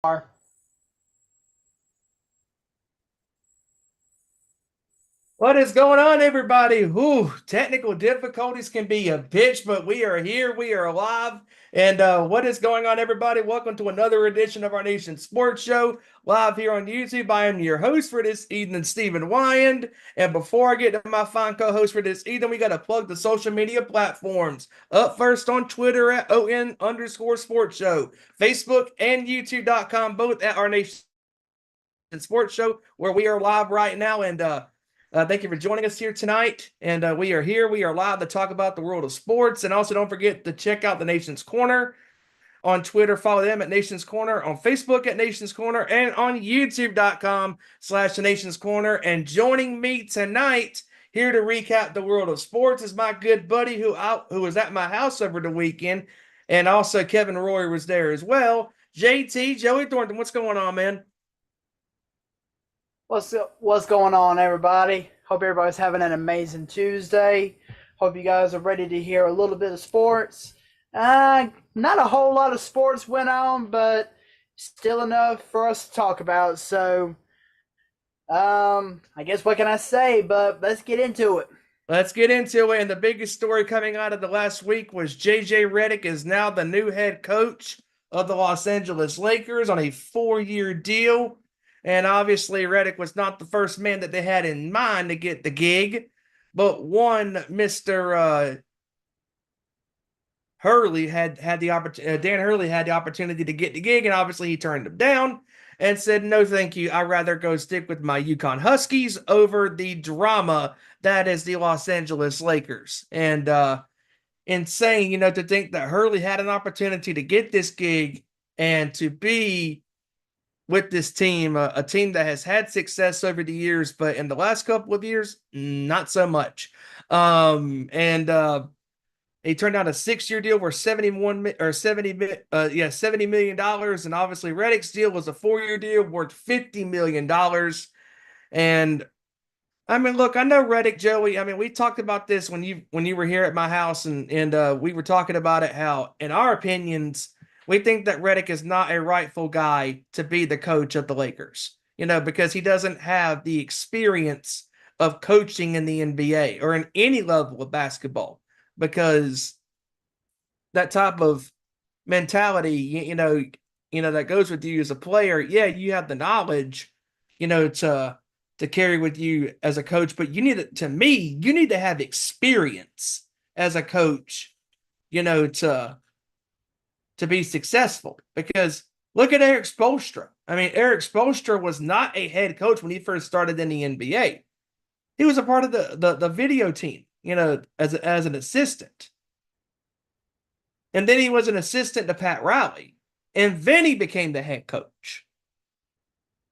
What is going on, everybody? Whew, technical difficulties can be a bitch, but we are here. We are alive. And what is going on, everybody? Welcome to another edition of our nation's sports show, live here on YouTube. I am your host for this evening, Stephen Wyand. And before I get to my fine co-host for this evening, we got to plug the social media platforms. Up first on Twitter at ON_sports show, Facebook and YouTube.com, both at our nation's sports show, where we are live right now. And thank you for joining us here tonight. And we are here. We are live to talk about the world of sports. And also don't forget to check out the Nation's Corner on Twitter. Follow them at Nation's Corner, on Facebook at Nation's Corner, and on YouTube.com/The Nation's Corner. And joining me tonight here to recap the world of sports is my good buddy who was at my house over the weekend. And also Kevin Roy was there as well. JT, Joey Thornton, what's going on, man? What's going on, everybody? Hope everybody's having an amazing Tuesday. Hope you guys are ready to hear a little bit of sports. Not a whole lot of sports went on, but still enough for us to talk about. So, I guess what can I say? But let's get into it. Let's get into it. And the biggest story coming out of the last week was J.J. Redick is now the new head coach of the Los Angeles Lakers on a 4-year deal. And obviously, Redick was not the first man that they had in mind to get the gig, but one Mr. Hurley had the opportunity. Dan Hurley had the opportunity to get the gig, and obviously he turned him down and said, "No, thank you. I'd rather go stick with my Yukon Huskies over the drama that is the Los Angeles Lakers." And insane, to think that Hurley had an opportunity to get this gig and to be with this team, a team that has had success over the years, but in the last couple of years, not so much. And he turned down a 6-year deal worth $70 million. And obviously Redick's deal was a 4-year deal worth $50 million. And I mean, look, I know Redick, Joey. I mean, we talked about this when you were here at my house, and we were talking about it, how, in our opinions, we think that Redick is not a rightful guy to be the coach of the Lakers, because he doesn't have the experience of coaching in the NBA or in any level of basketball, because that type of mentality, that goes with you as a player. Yeah, you have the knowledge, to carry with you as a coach, but you need to have experience as a coach, to be successful. Because look at Eric Spoelstra. I mean, Eric Spoelstra was not a head coach when he first started in the NBA. He was a part of the video team, as an assistant. And then he was an assistant to Pat Riley. And then he became the head coach.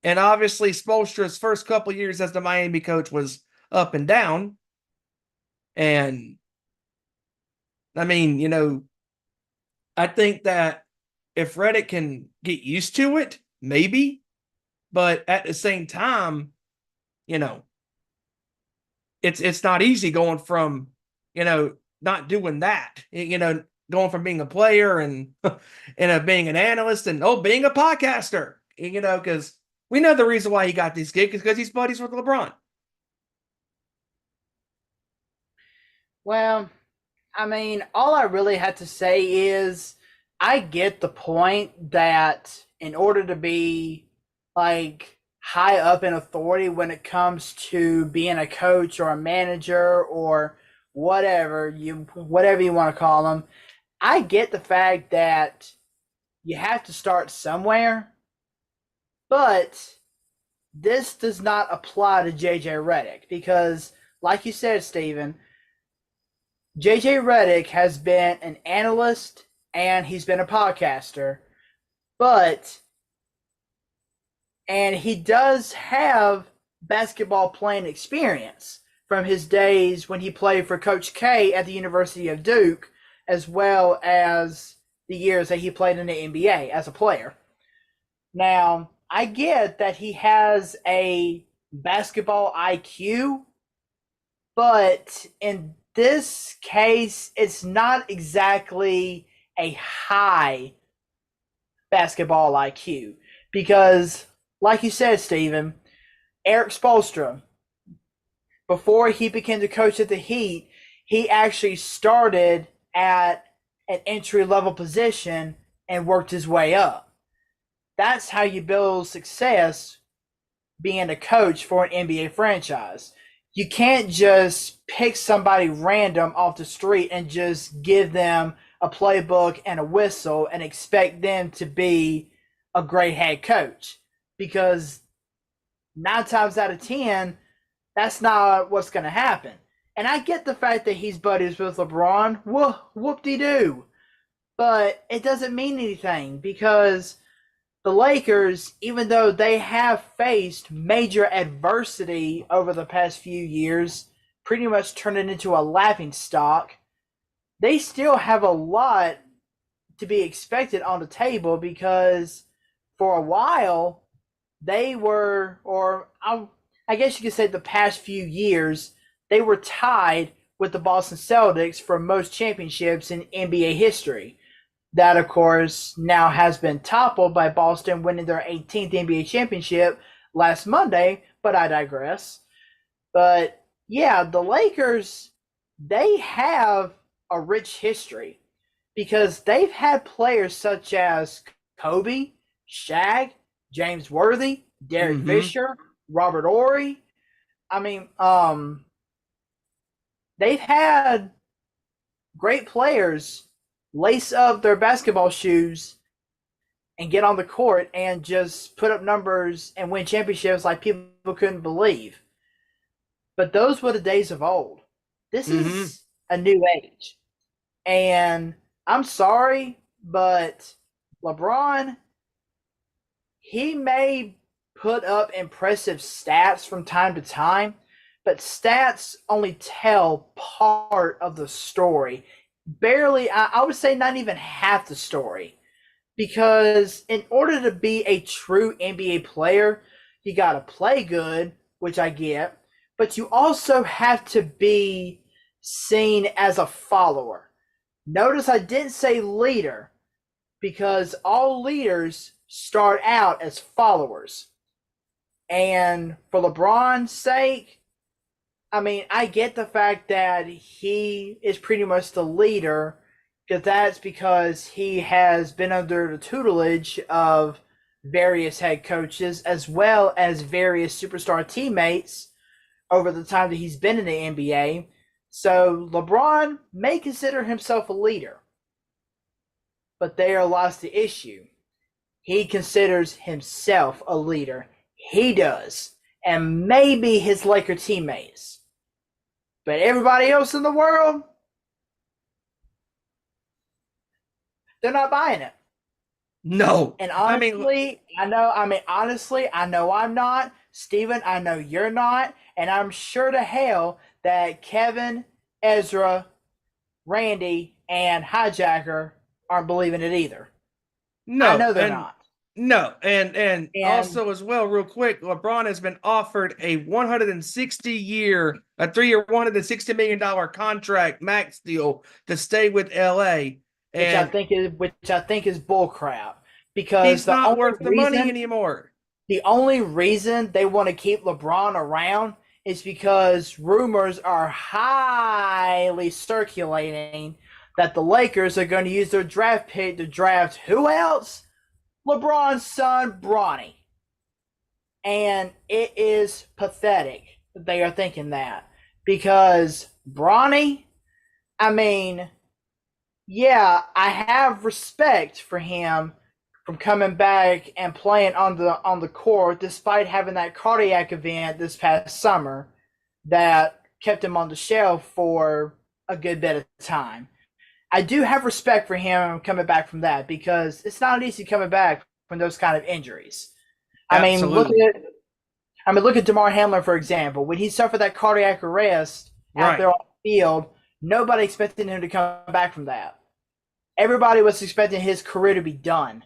And obviously, Spoelstra's first couple of years as the Miami coach was up and down. And I mean, I think that if Redick can get used to it, maybe. But at the same time, it's not easy going from, not doing that, going from being a player and, being an analyst and, being a podcaster, because we know the reason why he got these gigs is because he's buddies with LeBron. Well, I mean, all I really had to say is I get the point that in order to be like high up in authority when it comes to being a coach or a manager or whatever you want to call them, I get the fact that you have to start somewhere, but this does not apply to JJ Redick because, like you said, Steven, JJ Redick has been an analyst and he's been a podcaster, and he does have basketball playing experience from his days when he played for Coach K at the University of Duke, as well as the years that he played in the NBA as a player. Now, I get that he has a basketball IQ, but in this case, it's not exactly a high basketball IQ Because, like you said, Steven, Eric Spoelstra, before he became the coach of the Heat, he actually started at an entry level position and worked his way up. That's how you build success being a coach for an NBA franchise. You can't just pick somebody random off the street and just give them a playbook and a whistle and expect them to be a great head coach, because 9 times out of 10, that's not what's going to happen. And I get the fact that he's buddies with LeBron. Whoop-de-doo. But it doesn't mean anything, because the Lakers, even though they have faced major adversity over the past few years, pretty much turned it into a laughing stock, they still have a lot to be expected on the table, because for a while they were, or I guess you could say the past few years, they were tied with the Boston Celtics for most championships in NBA history. That, of course, now has been toppled by Boston winning their 18th NBA championship last Monday, but I digress. But yeah, the Lakers, they have a rich history, because they've had players such as Kobe, Shaq, James Worthy, Derek Fisher, Robert Ory. I mean, they've had great players lace up their basketball shoes and get on the court and just put up numbers and win championships like people couldn't believe. But those were the days of old. This is a new age. And I'm sorry, but LeBron, he may put up impressive stats from time to time, but stats only tell part of the story. Barely, I would say not even half the story. Because in order to be a true NBA player, you got to play good, which I get, but you also have to be seen as a follower. Notice I didn't say leader, because all leaders start out as followers. And for LeBron's sake, I mean, I get the fact that he is pretty much the leader, because that's because he has been under the tutelage of various head coaches as well as various superstar teammates over the time that he's been in the NBA. So LeBron may consider himself a leader, but there lies the issue. He considers himself a leader. He does. And maybe his Laker teammates. But everybody else in the world, they're not buying it. No. And honestly, honestly, I know I'm not. Steven, I know you're not. And I'm sure to hell that Kevin, Ezra, Randy, and Hijacker aren't believing it either. No. I know they're not. No, and also as well, real quick, LeBron has been offered a 3-year, $160 million contract max deal to stay with LA, which I think is bullcrap, because he's not worth the money anymore. The only reason they want to keep LeBron around is because rumors are highly circulating that the Lakers are going to use their draft pick to draft who else? LeBron's son, Bronny. And it is pathetic that they are thinking that. Because Bronny, I mean, yeah, I have respect for him from coming back and playing on the court despite having that cardiac event this past summer that kept him on the shelf for a good bit of time. I do have respect for him coming back from that, because it's not easy coming back from those kind of injuries. Absolutely. Look at DeMar Hamlin, for example. When he suffered that cardiac arrest out there on the field, nobody expected him to come back from that. Everybody was expecting his career to be done.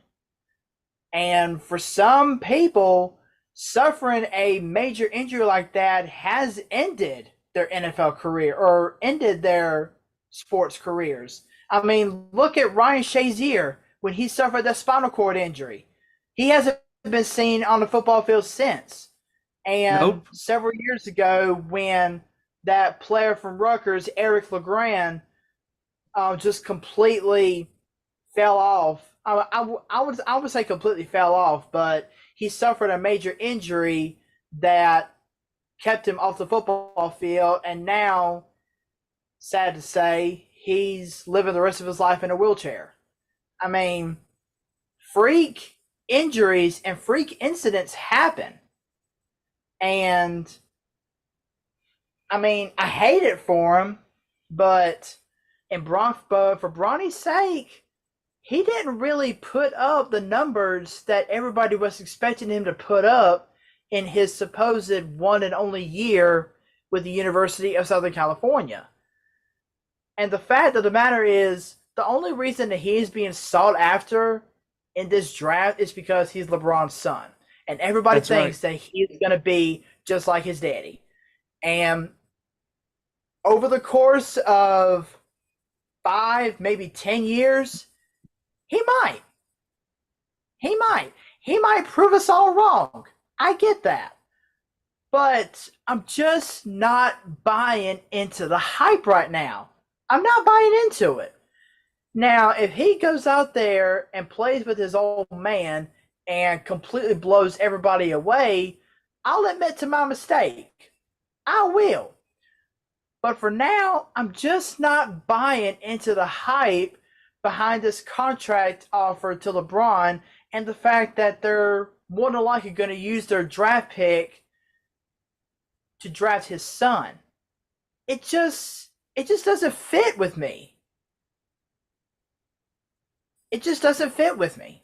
And for some people, suffering a major injury like that has ended their NFL career or ended their sports careers. Look at Ryan Shazier when he suffered that spinal cord injury. He hasn't been seen on the football field since. And Nope. several years ago, when that player from Rutgers, Eric LeGrand, just completely fell off. I would say completely fell off, but he suffered a major injury that kept him off the football field, and now, sad to say, he's living the rest of his life in a wheelchair. I mean, freak injuries and freak incidents happen. And I mean, I hate it for him, but but for Bronny's sake, he didn't really put up the numbers that everybody was expecting him to put up in his supposed one and only year with the University of Southern California. And the fact of the matter is, the only reason that he is being sought after in this draft is because he's LeBron's son. And everybody thinks that he's going to be just like his daddy. And over the course of 5, maybe 10 years, he might. He might prove us all wrong. I get that. But I'm just not buying into the hype right now. I'm not buying into it. Now, if he goes out there and plays with his old man and completely blows everybody away, I'll admit to my mistake. I will. But for now, I'm just not buying into the hype behind this contract offer to LeBron and the fact that they're more than likely going to use their draft pick to draft his son. It just doesn't fit with me. It just doesn't fit with me.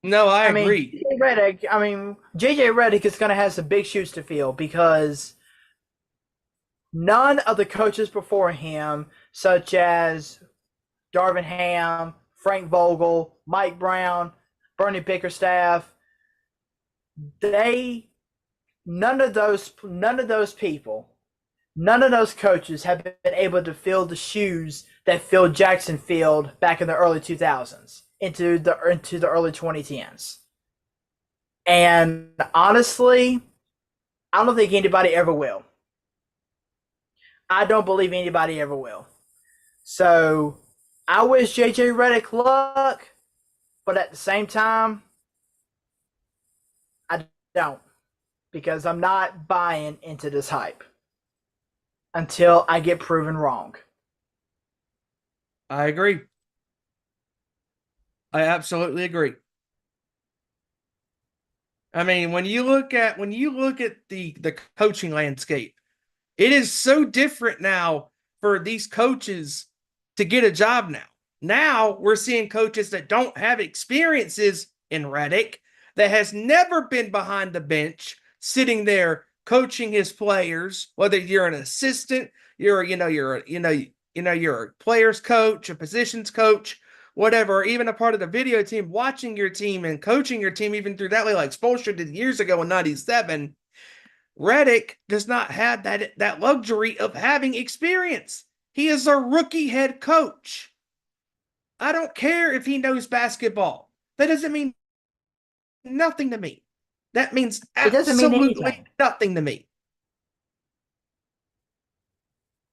No, I agree. JJ Redick is going to have some big shoes to fill because none of the coaches before him, such as Darvin Ham, Frank Vogel, Mike Brown, Bernie Bickerstaff, none of those coaches have been able to fill the shoes that Phil Jackson filled back in the early 2000s into the early 2010s. And honestly, I don't think anybody ever will. I don't believe anybody ever will. So I wish JJ Redick luck, but at the same time, I don't, because I'm not buying into this hype until I get proven wrong. I agree. I absolutely agree. I mean, when you look at the coaching landscape, it is so different now for these coaches to get a job now. Now we're seeing coaches that don't have experiences in Redick, that has never been behind the bench, sitting there coaching his players, whether you're an assistant, you're a player's coach, a positions coach, whatever, or even a part of the video team, watching your team and coaching your team even through that way, like Spoelstra did years ago in 97. Redick does not have that luxury of having experience. He is a rookie head coach. I don't care if he knows basketball. That doesn't mean nothing to me. That means absolutely nothing to me.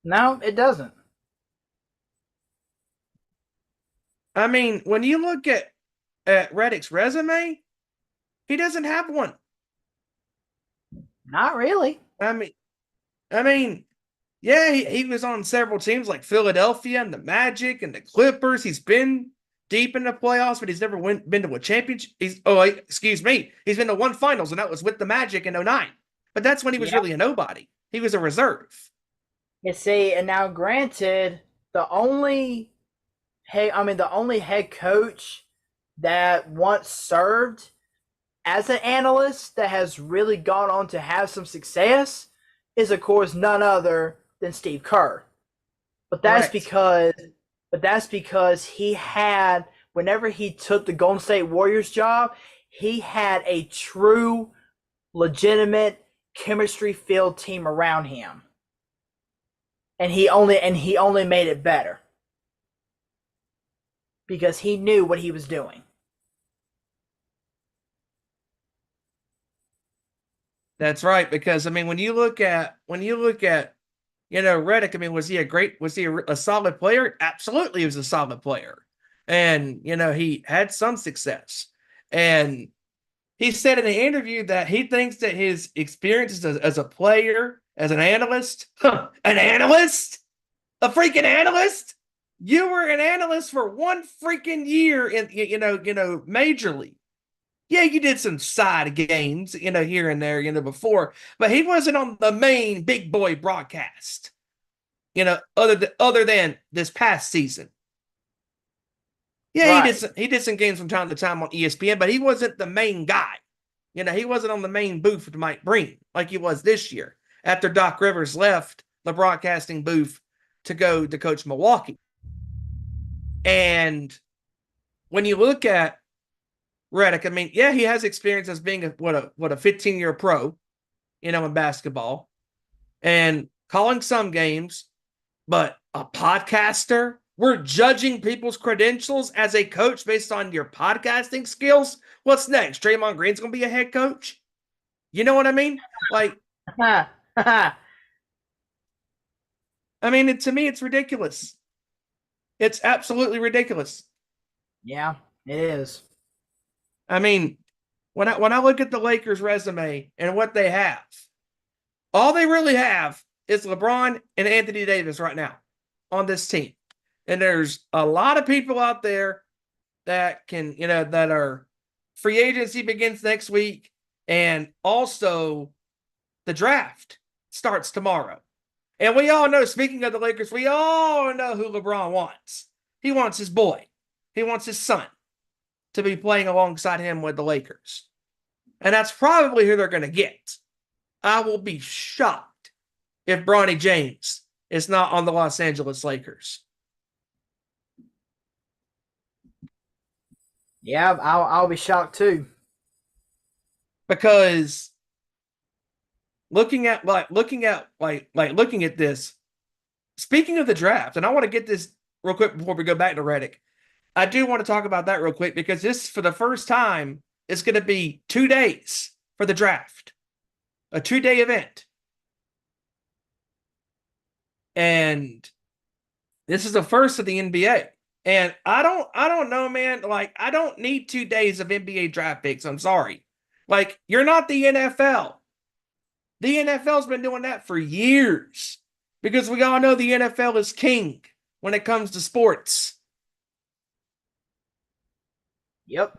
No, it doesn't. I mean, when you look at Redick's resume, he doesn't have one. Not really. I mean, yeah, he was on several teams like Philadelphia and the Magic and the Clippers. He's been deep in the playoffs, but he's never been to a championship. He's been to one finals, and that was with the Magic in 09. But that's when he was really a nobody. He was a reserve. You see, and now granted, the only head coach that once served as an analyst that has really gone on to have some success is, of course, none other than Steve Kerr. But that's because he had, whenever he took the Golden State Warriors job, he had a true, legitimate, chemistry-filled team around him. And he only made it better. because he knew what he was doing. That's right. Because I mean, when you look at Redick, I mean, was he a solid player? Absolutely, he was a solid player. And, he had some success. And he said in an interview that he thinks that his experiences as a player, as an analyst, an analyst, a freaking analyst. You were an analyst for one freaking year in, Major League. Yeah, you did some side games, here and there, before, but he wasn't on the main big boy broadcast, other than this past season. Yeah, Right. he did some games from time to time on ESPN, but he wasn't the main guy. He wasn't on the main booth with Mike Breen like he was this year after Doc Rivers left the broadcasting booth to go to coach Milwaukee. And when you look at Redick, I mean, yeah, he has experience as being a 15-year pro, in basketball and calling some games, but a podcaster, we're judging people's credentials as a coach based on your podcasting skills. What's next? Draymond Green's going to be a head coach? You know what I mean? Like, I mean, to me, it's ridiculous. It's absolutely ridiculous. Yeah, it is. I mean, when I look at the Lakers' resume and what they have, all they really have is LeBron and Anthony Davis right now on this team. And there's a lot of people out there that can, that are free agency begins next week. And also the draft starts tomorrow. And we all know, speaking of the Lakers, we all know who LeBron wants. He wants his boy. He wants his son to be playing alongside him with the Lakers. And that's probably who they're going to get. I will be shocked if Bronny James is not on the Los Angeles Lakers. Yeah, I'll be shocked too. Because looking at this, speaking of the draft, and I want to get this real quick before we go back to Redick. I do want to talk about that real quick because this, for the first time, is going to be 2 days for the draft, a 2-day event. And this is the first of the NBA. And I don't know, man. Like, I don't need 2 days of NBA draft picks. I'm sorry. Like, you're not the NFL. The NFL's been doing that for years because we all know the NFL is king when it comes to sports. Yep.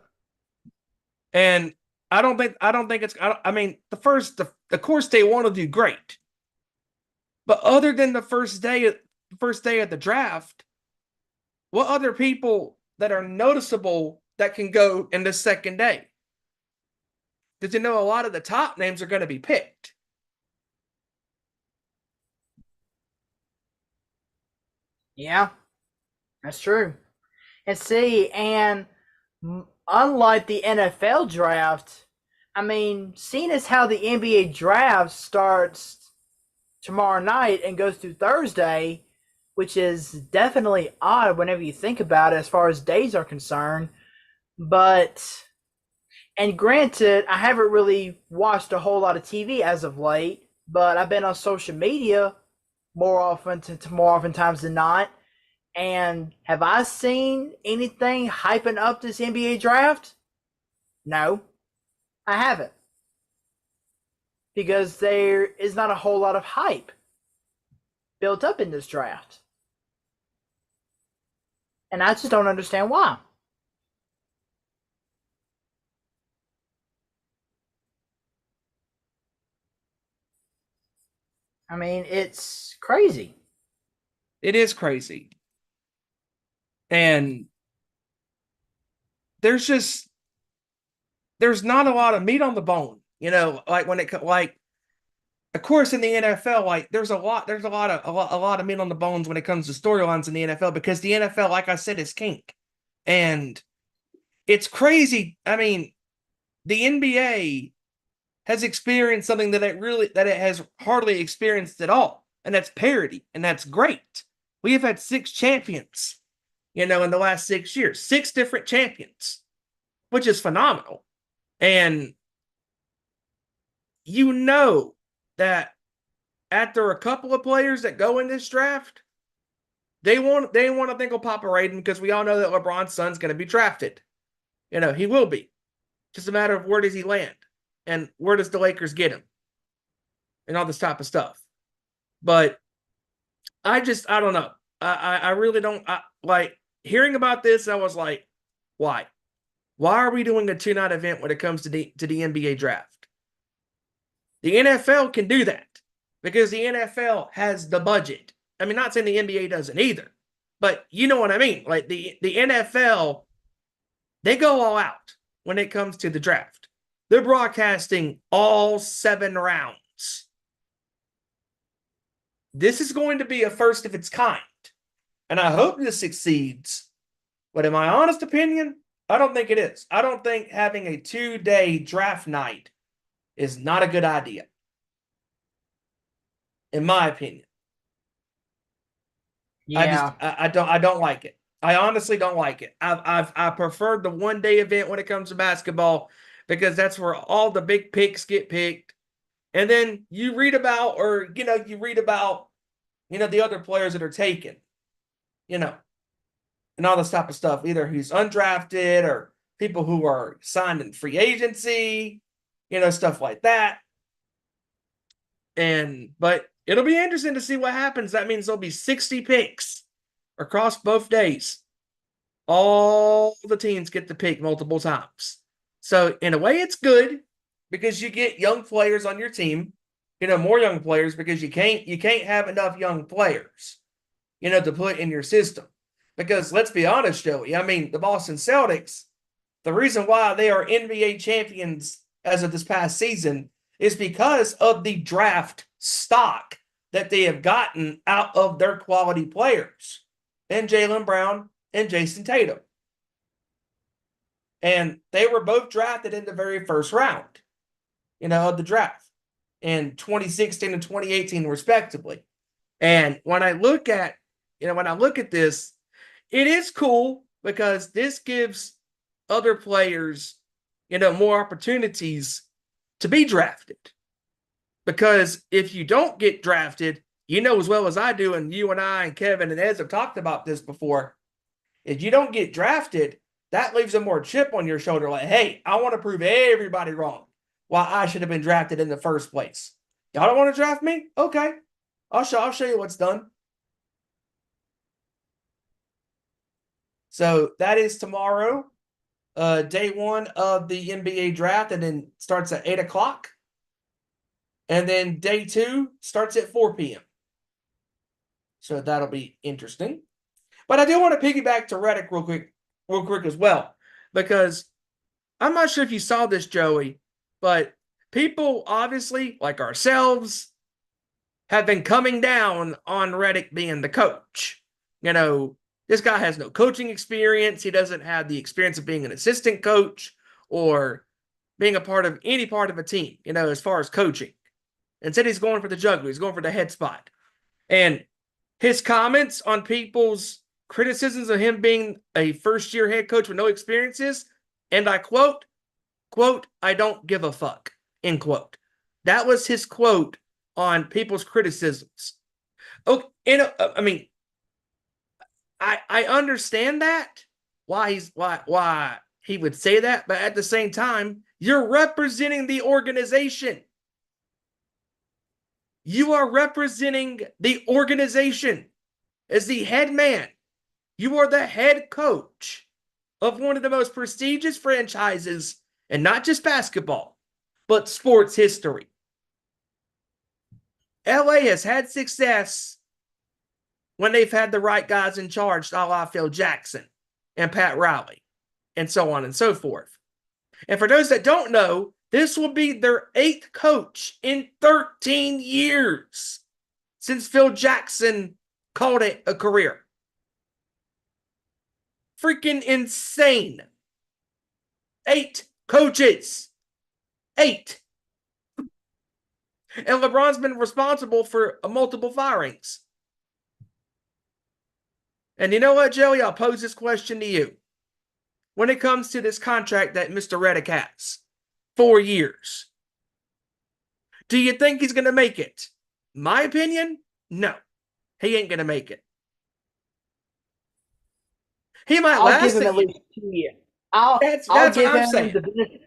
And I don't think it's, I mean, of course they want to do great. But other than the first day of the draft, what other people that are noticeable that can go in the second day? Did you know a lot of the top names are going to be picked? Yeah, that's true. And see, and unlike the NFL draft, I mean, seeing as how the NBA draft starts tomorrow night and goes through Thursday, which is definitely odd whenever you think about it as far as days are concerned. But, and granted, I haven't really watched a whole lot of TV as of late, but I've been on social media more often times than not. And have I seen anything hyping up this NBA draft? No, I haven't. Because there is not a whole lot of hype built up in this draft. And I just don't understand why. I mean, it's crazy. It is crazy. And there's not a lot of meat on the bone, like when it, like, of course in the NFL, like there's a lot of meat on the bones when it comes to storylines in the NFL because the NFL, like I said, is kink. And it's crazy. I mean, the NBA has experienced something that it has hardly experienced at all. And that's parity. And that's great. We have had 6 champions in the last 6 years. 6 different champions, which is phenomenal. And that after a couple of players that go in this draft, they want to think of Papa Raiden because we all know that LeBron's son's going to be drafted. He will be. Just a matter of where does he land and where does the Lakers get him and all this type of stuff. But I don't know. I really don't like hearing about this. I was like, why? Why are we doing a 2-night event when it comes to the NBA draft? The NFL can do that because the NFL has the budget. I mean, not saying the NBA doesn't either, but you know what I mean. Like the NFL, they go all out when it comes to the draft. They're broadcasting all 7 rounds. This is going to be a first of its kind, and I hope this succeeds. But in my honest opinion, I don't think it is. I don't think having a 2-day draft night is not a good idea, in my opinion. Yeah. I don't like it. I honestly don't like it. I prefer the 1-day event when it comes to basketball because that's where all the big picks get picked. And then you read about the other players that are taken, and all this type of stuff. Either he's undrafted or people who are signed in free agency, stuff like that. But it'll be interesting to see what happens. That means there'll be 60 picks across both days. All the teams get to pick multiple times. So in a way, it's good because you get young players on your team, more young players because you can't have enough young players, to put in your system. Because let's be honest, Joey, I mean, the Boston Celtics, the reason why they are NBA champions as of this past season is because of the draft stock that they have gotten out of their quality players and Jaylen Brown and Jason Tatum. And they were both drafted in the very first round, of the draft in 2016 and 2018, respectively. And when I look at this, it is cool because this gives other players, more opportunities to be drafted. Because if you don't get drafted, as well as I do, and you and I and Kevin and Ez have talked about this before, if you don't get drafted, that leaves a more chip on your shoulder. Like, hey, I want to prove everybody wrong why I should have been drafted in the first place. Y'all don't want to draft me? Okay. I'll show you what's done. So that is tomorrow, day 1 of the NBA draft, and then starts at 8 o'clock. And then day 2 starts at 4 p.m. So that'll be interesting. But I do want to piggyback to Redick real quick as well, because I'm not sure if you saw this, Joey, but people obviously, like ourselves, have been coming down on Redick being the coach. This guy has no coaching experience. He doesn't have the experience of being an assistant coach or being a part of any part of a team, as far as coaching. Instead, he's going for the juggler. He's going for the head spot. And his comments on people's criticisms of him being a first-year head coach with no experiences, and I quote, I don't give a fuck, end quote. That was his quote on people's criticisms. Oh, I mean, I understand that, why he would say that, but at the same time, you're representing the organization. You are representing the organization as the head man. You are the head coach of one of the most prestigious franchises, and not just basketball, but sports history. LA has had success when they've had the right guys in charge, a la Phil Jackson and Pat Riley, and so on and so forth. And for those that don't know, this will be their 8th coach in 13 years since Phil Jackson called it a career. Freaking insane. 8 coaches. 8. And LeBron's been responsible for multiple firings. And you know what, Joey? I'll pose this question to you. When it comes to this contract that Mr. Redick has, 4 years, do you think he's going to make it? My opinion, no. He ain't going to make it. He might I'll give last him a at year. least 2 years. I'll That's I'll what give I'm him saying. the benefit.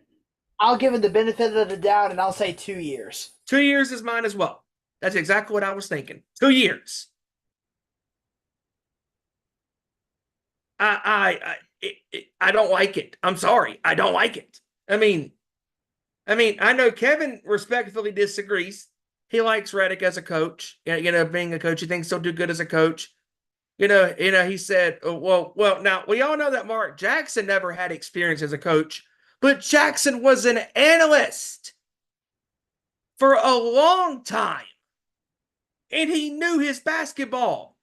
I'll give him the benefit of the doubt, and I'll say 2 years. 2 years is mine as well. That's exactly what I was thinking. 2 years. I don't like it. I'm sorry. I don't like it. I mean, I know Kevin respectfully disagrees. He likes Redick as a coach. Being a coach, he thinks he'll do good as a coach. He said, well. Now we all know that Mark Jackson never had experience as a coach, but Jackson was an analyst for a long time, and he knew his basketball.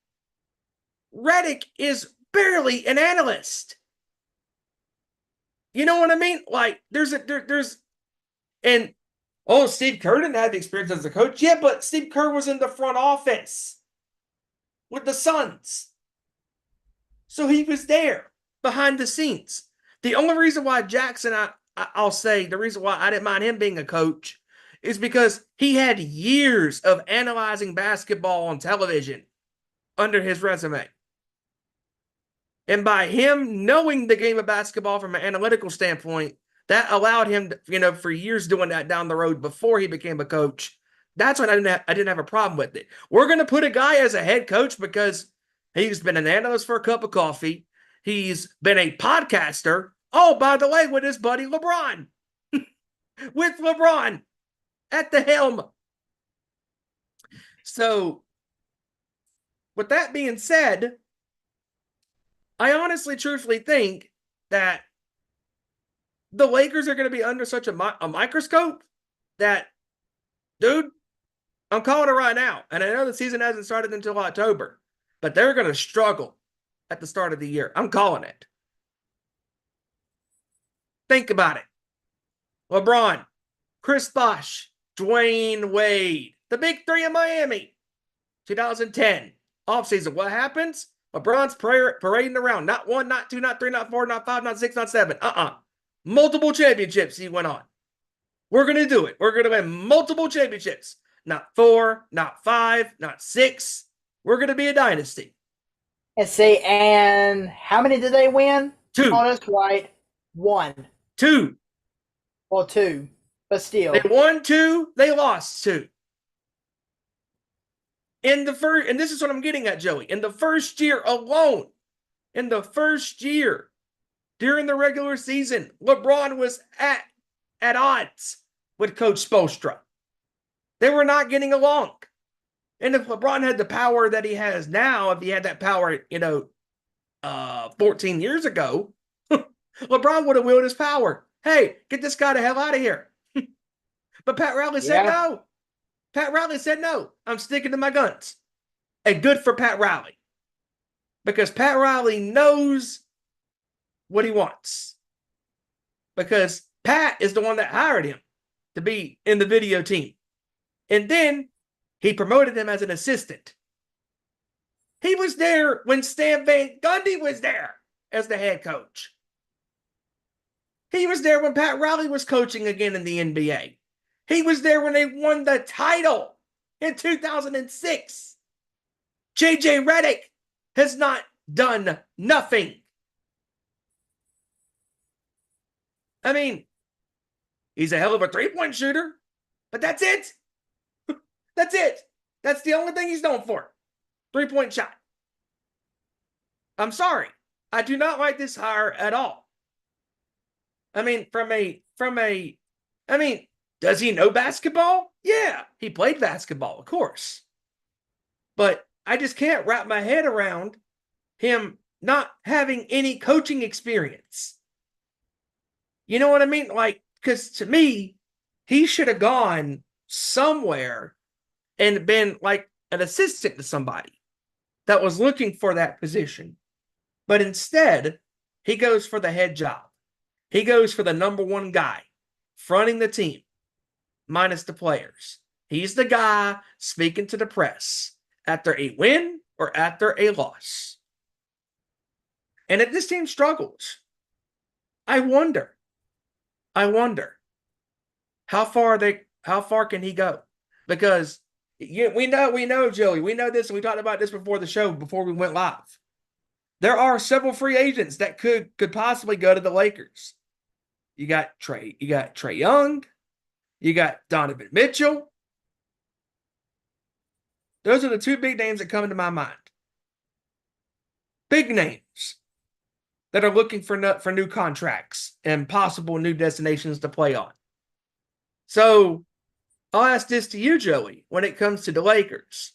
Redick is barely an analyst. You know what I mean? Like and Steve Kerr didn't have the experience as a coach. Yeah, but Steve Kerr was in the front office with the Suns. So he was there behind the scenes. The only reason why Jackson, I'll say, the reason why I didn't mind him being a coach is because he had years of analyzing basketball on television under his resume. And by him knowing the game of basketball from an analytical standpoint, that allowed him, for years doing that down the road before he became a coach. That's when I didn't have a problem with it. We're going to put a guy as a head coach because he's been an analyst for a cup of coffee. He's been a podcaster. Oh, by the way, with his buddy LeBron. With LeBron at the helm. So, with that being said, I honestly, truthfully think that the Lakers are going to be under such a microscope that, dude, I'm calling it right now. And I know the season hasn't started until October, but they're going to struggle at the start of the year. I'm calling it. Think about it. LeBron, Chris Bosh, Dwayne Wade, the big three of Miami, 2010 offseason. What happens? LeBron's parading around. Not 1, not 2, not 3, not 4, not 5, not 6, not 7. Multiple championships he went on. We're going to do it. We're going to win multiple championships. Not 4, not 5, not 6. We're going to be a dynasty. And see, and how many did they win? 2. Oh, that's right. 1. 2. Well, 2. But still. They won 2. They lost 2. And this is what I'm getting at, Joey. In the first year alone, during the regular season, LeBron was at odds with Coach Spoelstra. They were not getting along. And if LeBron had the power that he has now, if he had that power, 14 years ago, LeBron would have wielded his power. Hey, get this guy the hell out of here. But Pat Riley said no. Pat Riley said no. I'm sticking to my guns. And good for Pat Riley. Because Pat Riley knows what he wants. Because Pat is the one that hired him to be in the video team. And then he promoted him as an assistant. He was there when Stan Van Gundy was there as the head coach. He was there when Pat Riley was coaching again in the NBA. He was there when they won the title in 2006. JJ Redick has not done nothing. I mean, he's a hell of a three-point shooter, but that's it. That's it. That's the only thing he's known for. Three-point shot. I'm sorry. I do not like this hire at all. I mean, does he know basketball? Yeah, he played basketball, of course. But I just can't wrap my head around him not having any coaching experience. You know what I mean? Like, because to me, he should have gone somewhere and been like an assistant to somebody that was looking for that position. But instead, he goes for the head job. He goes for the number one guy, fronting the team, minus the players. He's the guy speaking to the press after a win or after a loss. And if this team struggles, I wonder how far can he go? Because we know, Joey, we know this, and we talked about this before the show, before we went live. There are several free agents that could possibly go to the Lakers. You got Trae Young, you got Donovan Mitchell. Those are the two big names that come into my mind. Big names that are looking for new contracts and possible new destinations to play on. So I'll ask this to you, Joey, when it comes to the Lakers.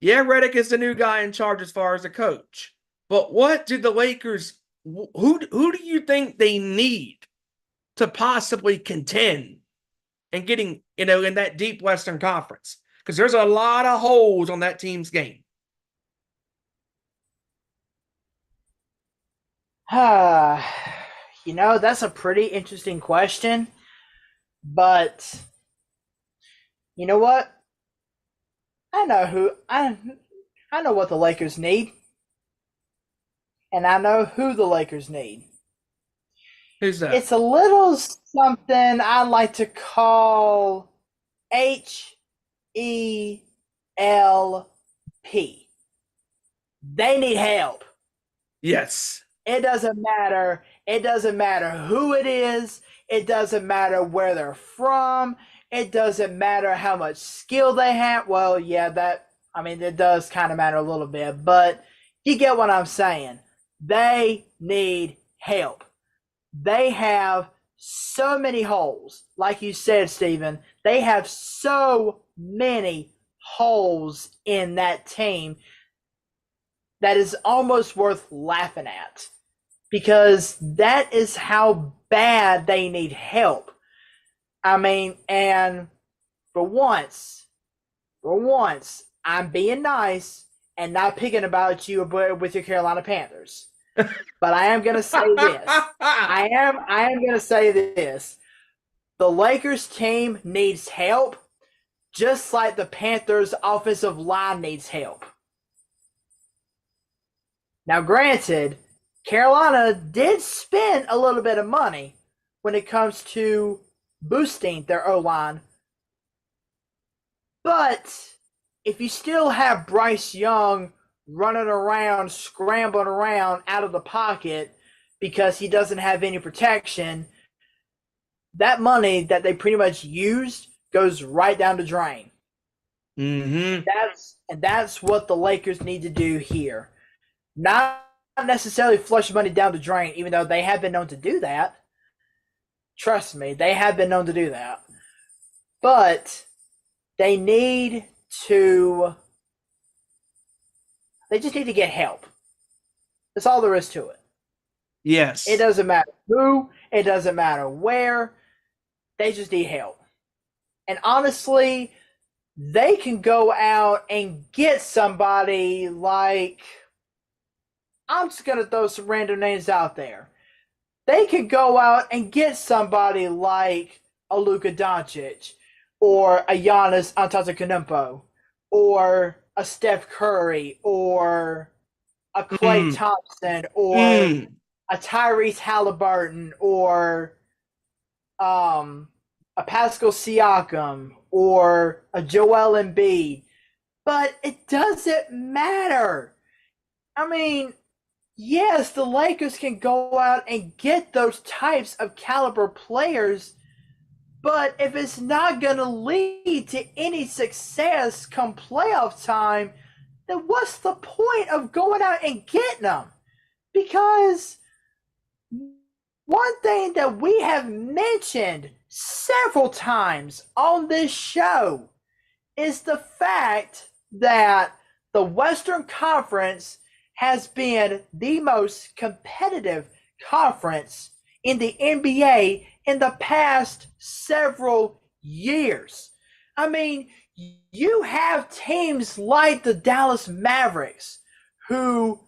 Yeah, Redick is the new guy in charge as far as a coach. But what do the Lakers, who do you think they need to possibly contend and getting, in that deep Western Conference? Because there's a lot of holes on that team's game. That's a pretty interesting question. But you know what? I know what the Lakers need. And I know who the Lakers need. Who's that? It's a little something I like to call HELP. They need help. Yes. It doesn't matter. It doesn't matter who it is. It doesn't matter where they're from. It doesn't matter how much skill they have. Well, yeah, it does kind of matter a little bit, but you get what I'm saying. They need help. They have so many holes. Like you said, Steven, they have so many holes in that team that is almost worth laughing at, because that is how bad they need help. And for once, I'm being nice and not picking about you with your Carolina Panthers. But I am going to say this. I am going to say this. The Lakers team needs help, just like the Panthers offensive line needs help. Now, granted, Carolina did spend a little bit of money when it comes to boosting their O-line. But if you still have Bryce Young running around, scrambling around out of the pocket because he doesn't have any protection, that money that they pretty much used goes right down the drain. Mm-hmm. That's what the Lakers need to do here. Not necessarily flush money down the drain, even though they have been known to do that. Trust me, they have been known to do that. But they just need to get help. That's all there is to it. Yes. It doesn't matter who, it doesn't matter where. They just need help. And honestly, they can go out and get somebody like, I'm just going to throw some random names out there. They could go out and get somebody like a Luka Doncic or a Giannis Antetokounmpo or a Steph Curry or a Klay Thompson or a Tyrese Halliburton or a Pascal Siakam or a Joel Embiid. But it doesn't matter. Yes, the Lakers can go out and get those types of caliber players, but if it's not going to lead to any success come playoff time, then what's the point of going out and getting them? Because one thing that we have mentioned several times on this show is the fact that the Western Conference has been the most competitive conference in the NBA in the past several years. You have teams like the Dallas Mavericks who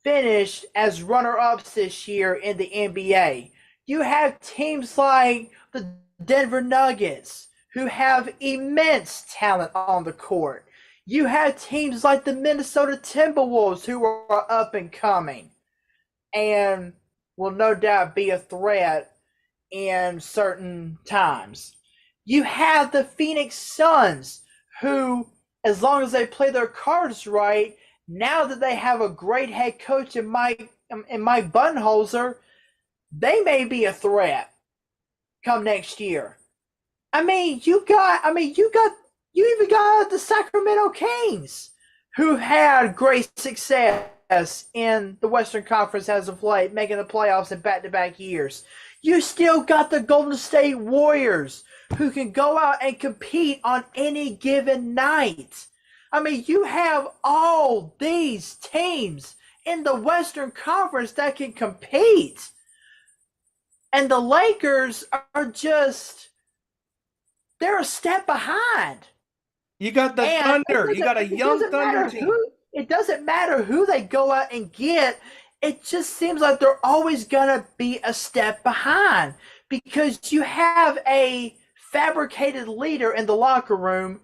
finished as runner-ups this year in the NBA. You have teams like the Denver Nuggets who have immense talent on the court. You had teams like the Minnesota Timberwolves who are up and coming and will no doubt be a threat in certain times. You have the Phoenix Suns who, as long as they play their cards right, now that they have a great head coach in Mike Budenholzer, they may be a threat come next year. You even got the Sacramento Kings, who had great success in the Western Conference as of late, making the playoffs in back-to-back years. You still got the Golden State Warriors, who can go out and compete on any given night. You have all these teams in the Western Conference that can compete. And the Lakers are just, they're a step behind. You got the Thunder. You got a young Thunder team. It doesn't matter who they go out and get. It just seems like they're always going to be a step behind because you have a fabricated leader in the locker room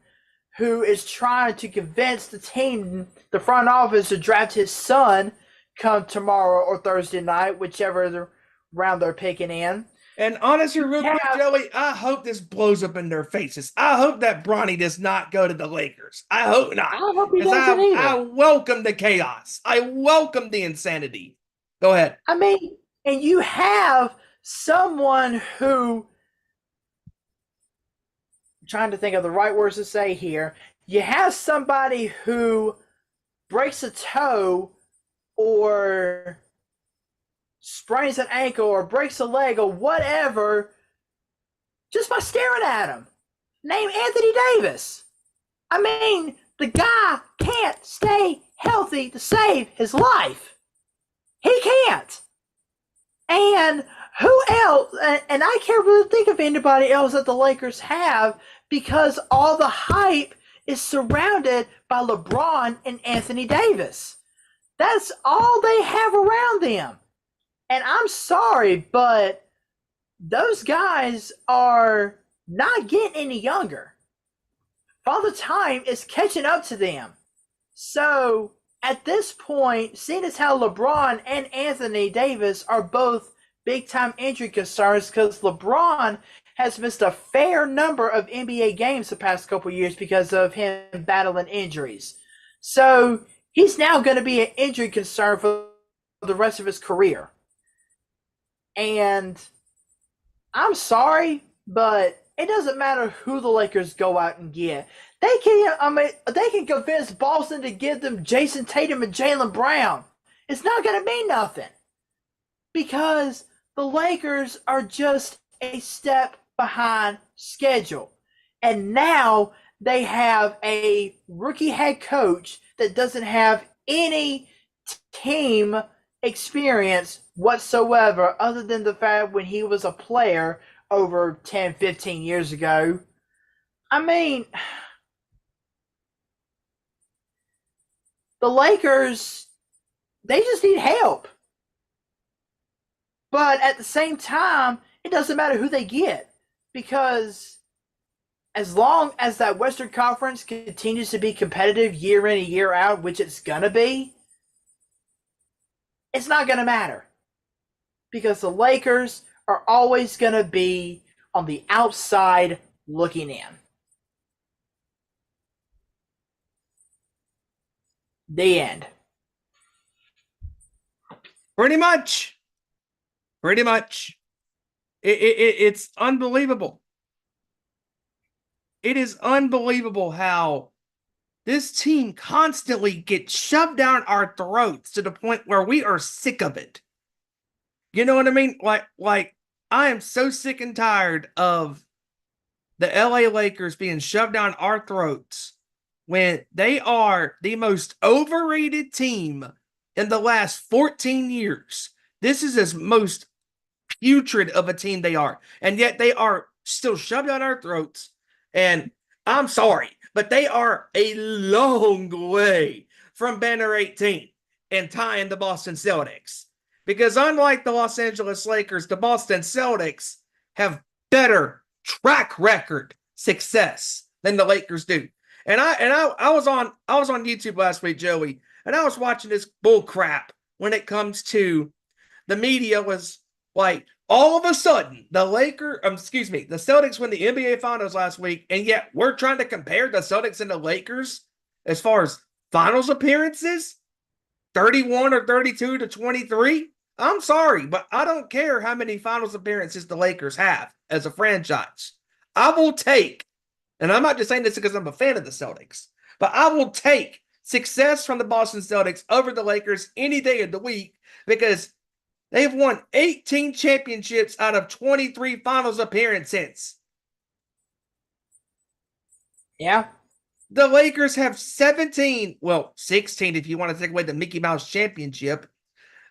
who is trying to convince the team, the front office, to draft his son come tomorrow or Thursday night, whichever round they're picking in. And honestly, real quick, Joey, I hope this blows up in their faces. I hope that Bronny does not go to the Lakers. I hope not. I hope he doesn't either. I welcome the chaos. I welcome the insanity. Go ahead. And you have someone who, I'm trying to think of the right words to say here. You have somebody who breaks a toe or sprains an ankle or breaks a leg or whatever just by staring at him. Name Anthony Davis. The guy can't stay healthy to save his life. He can't. And who else? And I can't really think of anybody else that the Lakers have because all the hype is surrounded by LeBron and Anthony Davis. That's all they have around them. And I'm sorry, but those guys are not getting any younger. Father Time is catching up to them. So at this point, seeing as how LeBron and Anthony Davis are both big-time injury concerns because LeBron has missed a fair number of NBA games the past couple years because of him battling injuries. So he's now going to be an injury concern for the rest of his career. And I'm sorry, but it doesn't matter who the Lakers go out and get. They can convince Boston to give them Jason Tatum and Jaylen Brown. It's not going to mean nothing because the Lakers are just a step behind schedule. And now they have a rookie head coach that doesn't have any team experience whatsoever other than the fact when he was a player over 10, 15 years ago. The Lakers, they just need help. But at the same time, it doesn't matter who they get because as long as that Western Conference continues to be competitive year in and year out, which it's going to be, it's not going to matter because the Lakers are always going to be on the outside looking in. The end. Pretty much. It's unbelievable. It is unbelievable how this team constantly gets shoved down our throats to the point where we are sick of it. You know what I mean? Like I am so sick and tired of the LA Lakers being shoved down our throats when they are the most overrated team in the last 14 years. This is as most putrid of a team they are. And yet they are still shoved down our throats. And I'm sorry, but they are a long way from Banner 18 and tying the Boston Celtics. Because unlike the Los Angeles Lakers, the Boston Celtics have better track record success than the Lakers do. I was on YouTube last week, Joey, and I was watching this bull crap when it comes to the media was like all of a sudden the Celtics win the NBA Finals last week, and yet we're trying to compare the Celtics and the Lakers as far as finals appearances, 31 or 32 to 23. I'm sorry, but I don't care how many finals appearances the Lakers have as a franchise. I will take, and I'm not just saying this because I'm a fan of the Celtics, but I will take success from the Boston Celtics over the Lakers any day of the week because they've won 18 championships out of 23 finals appearances. Yeah. The Lakers have 17, well, 16 if you want to take away the Mickey Mouse championship.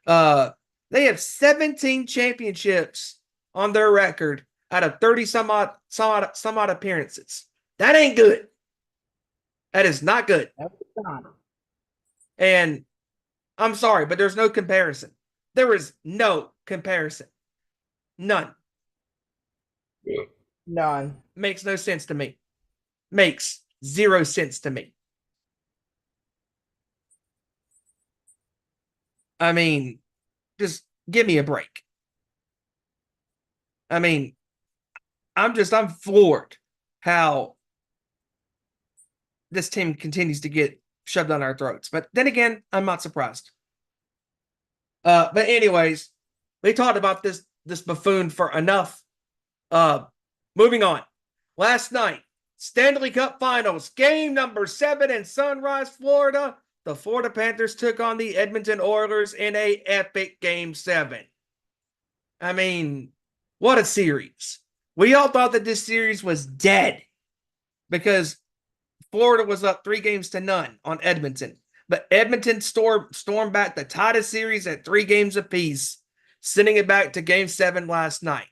They have 17 championships on their record out of 30 some odd appearances. That ain't good. That is not good. And I'm sorry, but there's no comparison. There is no comparison. None. None. Makes no sense to me. Makes zero sense to me. I mean, just give me a break. I mean, I'm floored how this team continues to get shoved down our throats. But then again, I'm not surprised. But anyways, we talked about this buffoon for enough. Moving on. Last night, Stanley Cup Finals, game number 7 in Sunrise, Florida. The Florida Panthers took on the Edmonton Oilers in a epic game 7. I mean, what a series. We all thought that this series was dead because Florida was up 3-0 on Edmonton. But Edmonton stormed back to tie the series at 3 games apiece, sending it back to game 7 last night.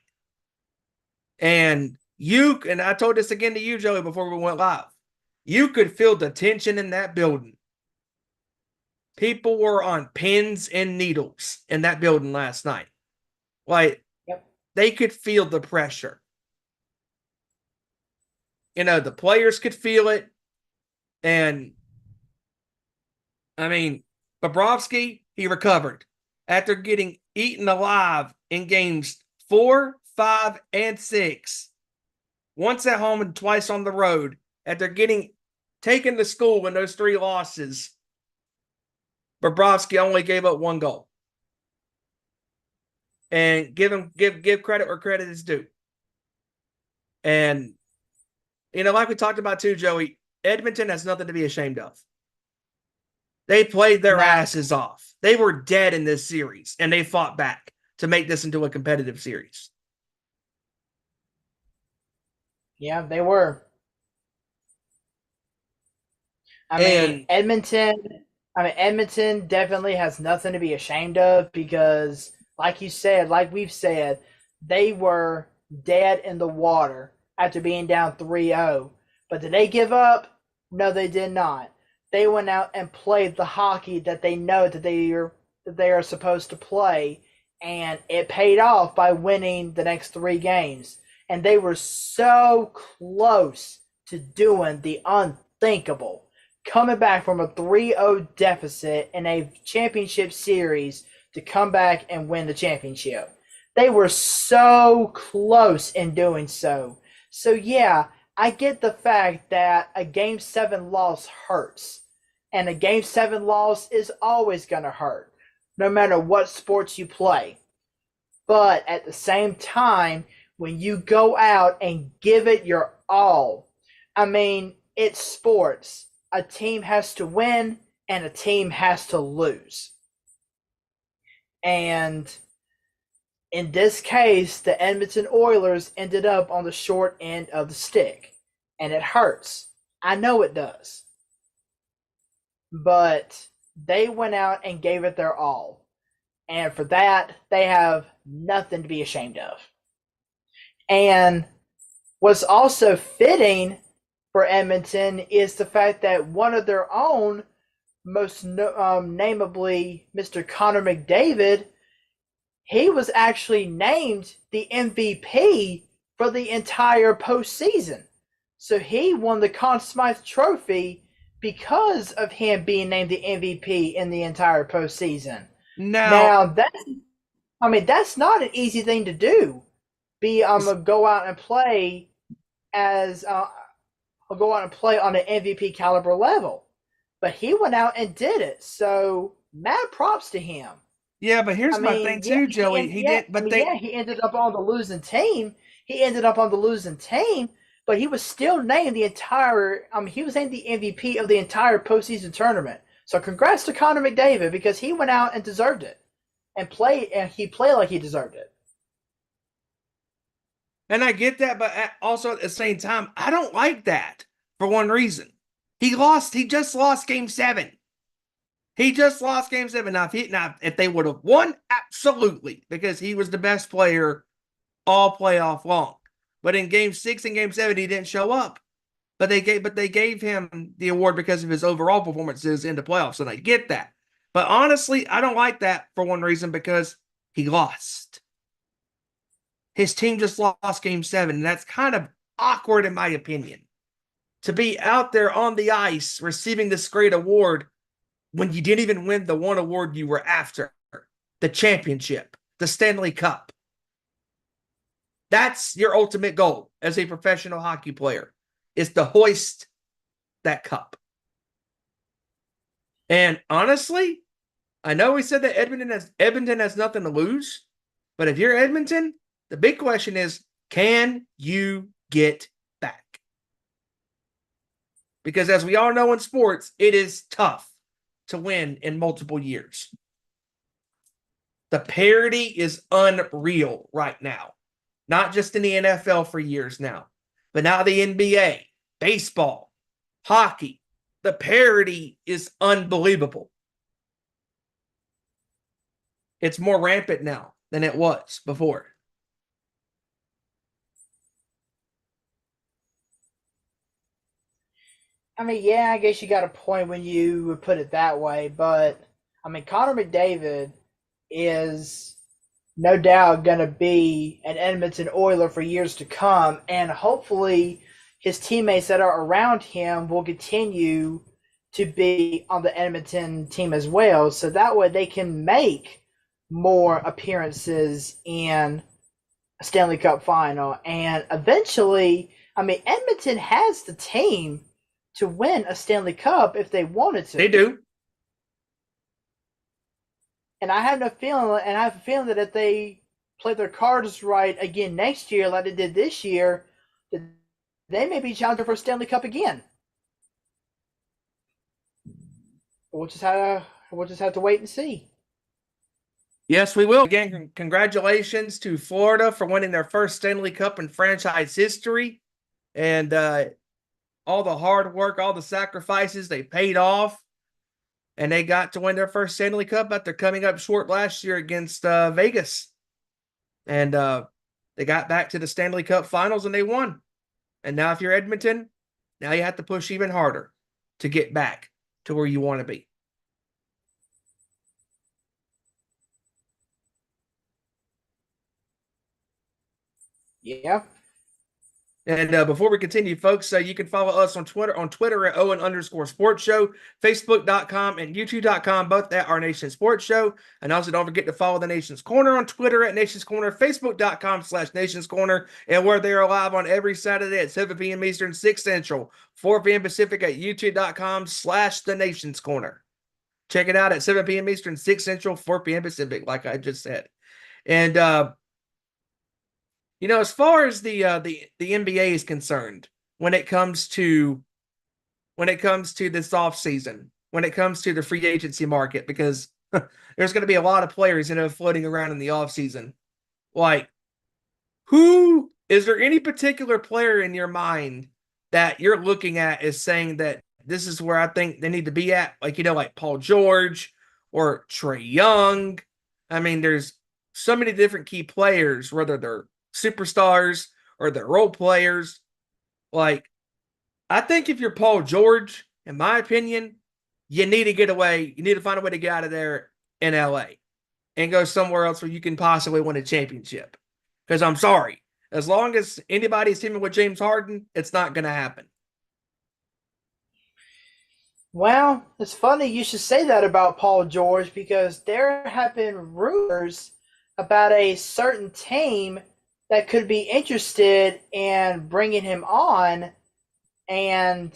And I told this again to you, Joey, before we went live. You could feel the tension in that building. People were on pins and needles in that building last night. Like, They could feel the pressure. The players could feel it. And, I mean, Bobrovsky, he recovered after getting eaten alive in games 4, 5, and 6. Once at home and twice on the road. After getting taken to school in those 3 losses, Bobrovsky only gave up 1 goal. And give credit where credit is due. And, like we talked about too, Joey, Edmonton has nothing to be ashamed of. They played their asses off. They were dead in this series, and they fought back to make this into a competitive series. Yeah, they were. I mean, Edmonton definitely has nothing to be ashamed of because, like we've said, they were dead in the water after being down 3-0. But did they give up? No, they did not. They went out and played the hockey that they know that they are supposed to play, and it paid off by winning the next 3 games. And they were so close to doing the unthinkable, coming back from a 3-0 deficit in a championship series to come back and win the championship. They were so close in doing so. So, yeah, I get the fact that a Game 7 loss hurts. And a Game 7 loss is always going to hurt, no matter what sports you play. But at the same time, when you go out and give it your all, I mean, it's sports. A team has to win and a team has to lose. And in this case, the Edmonton Oilers ended up on the short end of the stick. And it hurts. I know it does. But they went out and gave it their all. And for that, they have nothing to be ashamed of. And what's also fitting for Edmonton is the fact that one of their own, most namely Mr. Connor McDavid, he was actually named the MVP for the entire postseason. So he won the Conn Smythe Trophy because of him being named the MVP in the entire postseason. Now, Now that's not an easy thing to do. Go out and play as go out and play on an MVP caliber level, but he went out and did it. So mad props to him. yeah, but here's my thing too, Joey. He did, but he ended up on the losing team. But he was still named the entire. He was named the MVP of the entire postseason tournament. So congrats to Connor McDavid because he went out and deserved it, and he played like he deserved it. And I get that, but also at the same time, I don't like that for one reason. He just lost game 7. He just lost game 7. Now, if they would have won, absolutely, because he was the best player all playoff long. But in game 6 and game 7, he didn't show up. But they gave him the award because of his overall performances in the playoffs, and I get that. But honestly, I don't like that for one reason, because he lost. His team just lost game 7, and that's kind of awkward in my opinion. To be out there on the ice receiving this great award when you didn't even win the one award you were after, the championship, the Stanley Cup. That's your ultimate goal as a professional hockey player, is to hoist that cup. And honestly, I know we said that Edmonton has nothing to lose, but if you're Edmonton, the big question is, can you get back? Because as we all know in sports, it is tough to win in multiple years. The parity is unreal right now. Not just in the NFL for years now, but now the NBA, baseball, hockey. The parity is unbelievable. It's more rampant now than it was before. Yeah, I guess you got a point when you would put it that way, but Connor McDavid is no doubt going to be an Edmonton Oiler for years to come, and hopefully his teammates that are around him will continue to be on the Edmonton team as well, so that way they can make more appearances in a Stanley Cup final, and eventually, Edmonton has the team to win a Stanley Cup if they wanted to. They do. And I have a feeling that if they play their cards right again next year, like they did this year, they may be challenging for a Stanley Cup again. We'll just have to wait and see. Yes, we will. Again, congratulations to Florida for winning their first Stanley Cup in franchise history. And all the hard work, all the sacrifices, they paid off. And they got to win their first Stanley Cup after coming up short last year against Vegas. And they got back to the Stanley Cup finals and they won. And now if you're Edmonton, now you have to push even harder to get back to where you want to be. Yeah. And before we continue, folks, you can follow us on Twitter at Owen_Sports Show, Facebook.com and YouTube.com, both at Our Nation Sports Show. And also don't forget to follow the Nation's Corner on Twitter at Nation's Corner, Facebook.com/Nation's Corner, and we're there live on every Saturday at 7 p.m. Eastern, 6 Central, 4 p.m. Pacific at YouTube.com/The Nation's Corner. Check it out at 7 p.m. Eastern, 6 Central, 4 p.m. Pacific, like I just said. And as far as the NBA is concerned, when it comes to this offseason, when it comes to the free agency market, because there's going to be a lot of players floating around in the offseason. Like, is there any particular player in your mind that you're looking at as saying that this is where I think they need to be at? Like Paul George or Trae Young. There's so many different key players, whether they're superstars or they're role players. Like, I think if you're Paul George, in my opinion, you need to get away. You need to find a way to get out of there in LA and go somewhere else where you can possibly win a championship. Because I'm sorry, As long as anybody's teaming with James Harden, it's not going to happen. Well, it's funny you should say that about Paul George because there have been rumors about a certain team that could be interested in bringing him on, and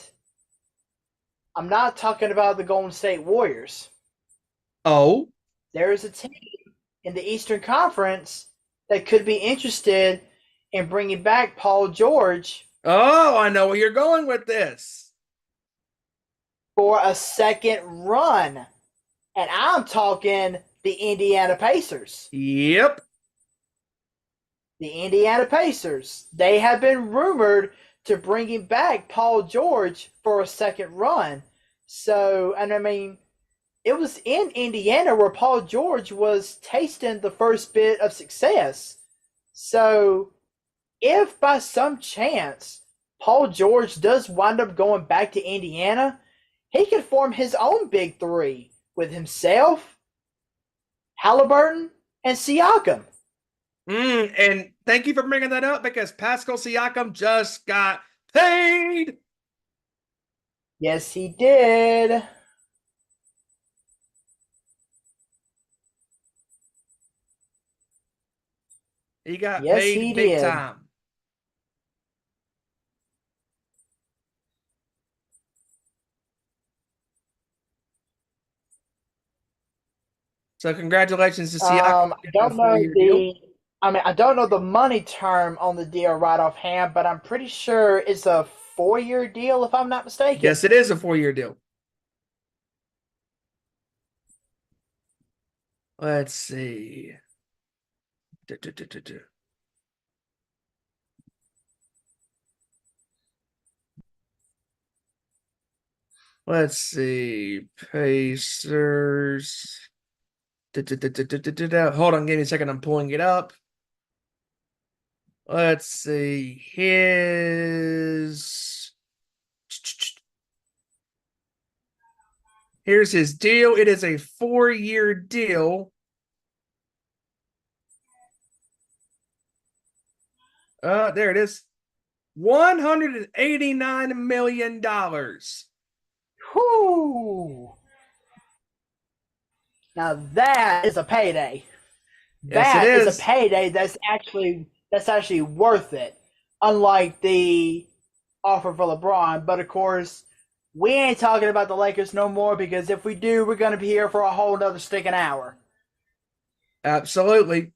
I'm not talking about the Golden State Warriors. Oh, There is a team in the Eastern Conference that could be interested in bringing back Paul George I know where you're going with this. for a second run. And I'm talking the Indiana Pacers. Yep. The Indiana Pacers. They have been rumored to bringing back Paul George for a second run. So, and I mean, it was in Indiana where Paul George was tasting the first bit of success. So, if by some chance Paul George does wind up going back to Indiana, he could form his own big three with himself, Halliburton, and Siakam. And thank you for bringing that up because Pascal Siakam just got paid. Yes, he did. He got Yes, paid he big did. time. So congratulations to Siakam. I don't know I don't know the money term on the deal right offhand, but I'm pretty sure it's a 4-year deal if I'm not mistaken. Yes, it is a 4-year deal. Let's see. Let's see. Pacers. Hold on, give me a second. I'm pulling it up. Let's see. Here's his deal. It is a 4-year deal. There it is. $189 million. Whoo! Now that is a payday. Yes, it That is is. a payday that's actually worth it. Unlike the offer for LeBron, but of course, we ain't talking about the Lakers no more because if we do, we're gonna be here for a whole nother stinking hour. Absolutely.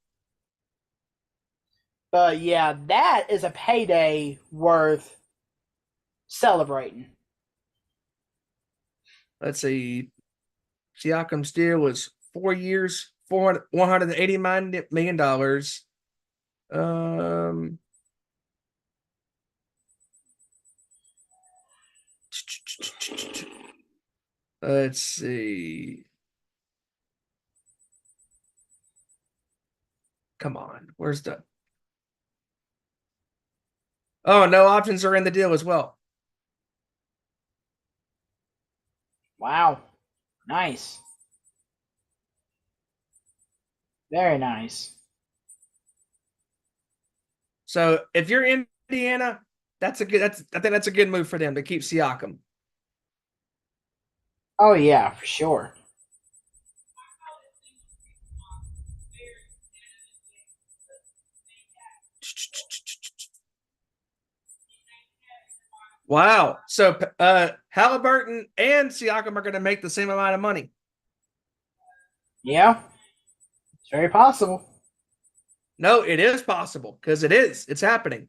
But yeah, that is a payday worth celebrating. Let's see. Siakam's deal was 4 years, $189 million. Let's see. Come on. Where's the... Oh, no options are in the deal as well. Wow. Nice. Very nice. So if you're Indiana, I think that's a good move for them to keep Siakam. Oh yeah, for sure. Wow. So Halliburton and Siakam are going to make the same amount of money. Yeah. It's very possible. No, it is possible because it is. It's happening.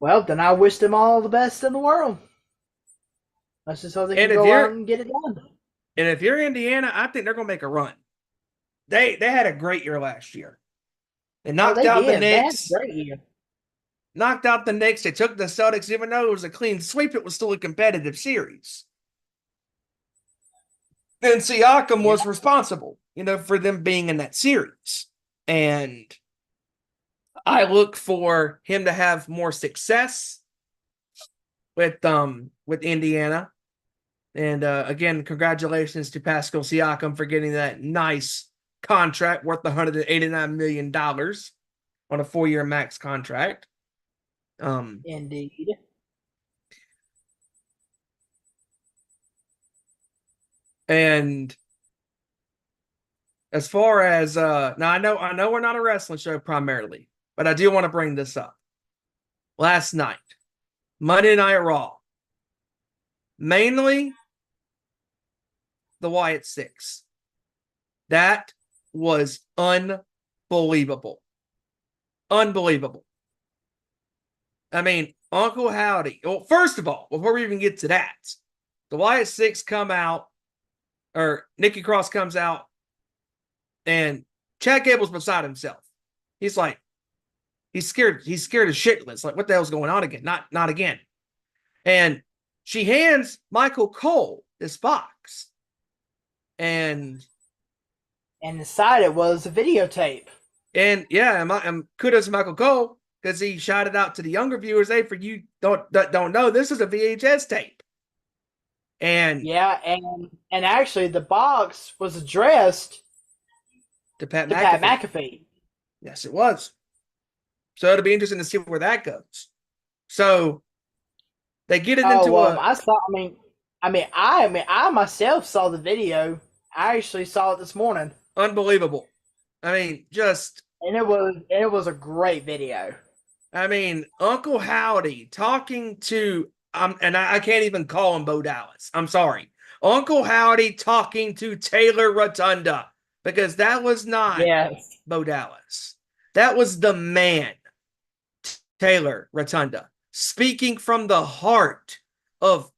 Well, then I wish them all the best in the world. Let's just hope they can go out and get it done. And if you're Indiana, I think they're going to make a run. They had a great year last year. They knocked out the Knicks. Great year. Knocked out the Knicks. They took the Celtics. Even though it was a clean sweep, it was still a competitive series. And Siakam was responsible, for them being in that series. And I look for him to have more success with Indiana. And again, congratulations to Pascal Siakam for getting that nice contract worth $189 million on a 4-year max contract. Indeed. And as far as now, I know we're not a wrestling show primarily, but I do want to bring this up. Last night, Monday Night Raw, mainly the Wyatt Six. That was unbelievable. Unbelievable. I mean, Uncle Howdy. Well, first of all, before we even get to that, the Wyatt Six come out, or Nikki Cross comes out, and Chad Gable's beside himself. He's like, he's scared as shitless. Like, what the hell's going on again? Not again. And she hands Michael Cole this box. And inside it was a videotape. And yeah, and kudos to Michael Cole, because he shouted out to the younger viewers, hey, for you don't know, this is a VHS tape. And yeah, and actually the box was addressed to Pat McAfee. Yes, it was. So it'll be interesting to see where that goes. So they get it into I myself saw the video. I actually saw it this morning. Unbelievable. I mean, just and it was a great video. I mean, Uncle Howdy talking to and I can't even call him Bo Dallas. I'm sorry. Uncle Howdy talking to Taylor Rotunda, because that was not Bo Dallas. That was the man, Taylor Rotunda, speaking from the heart of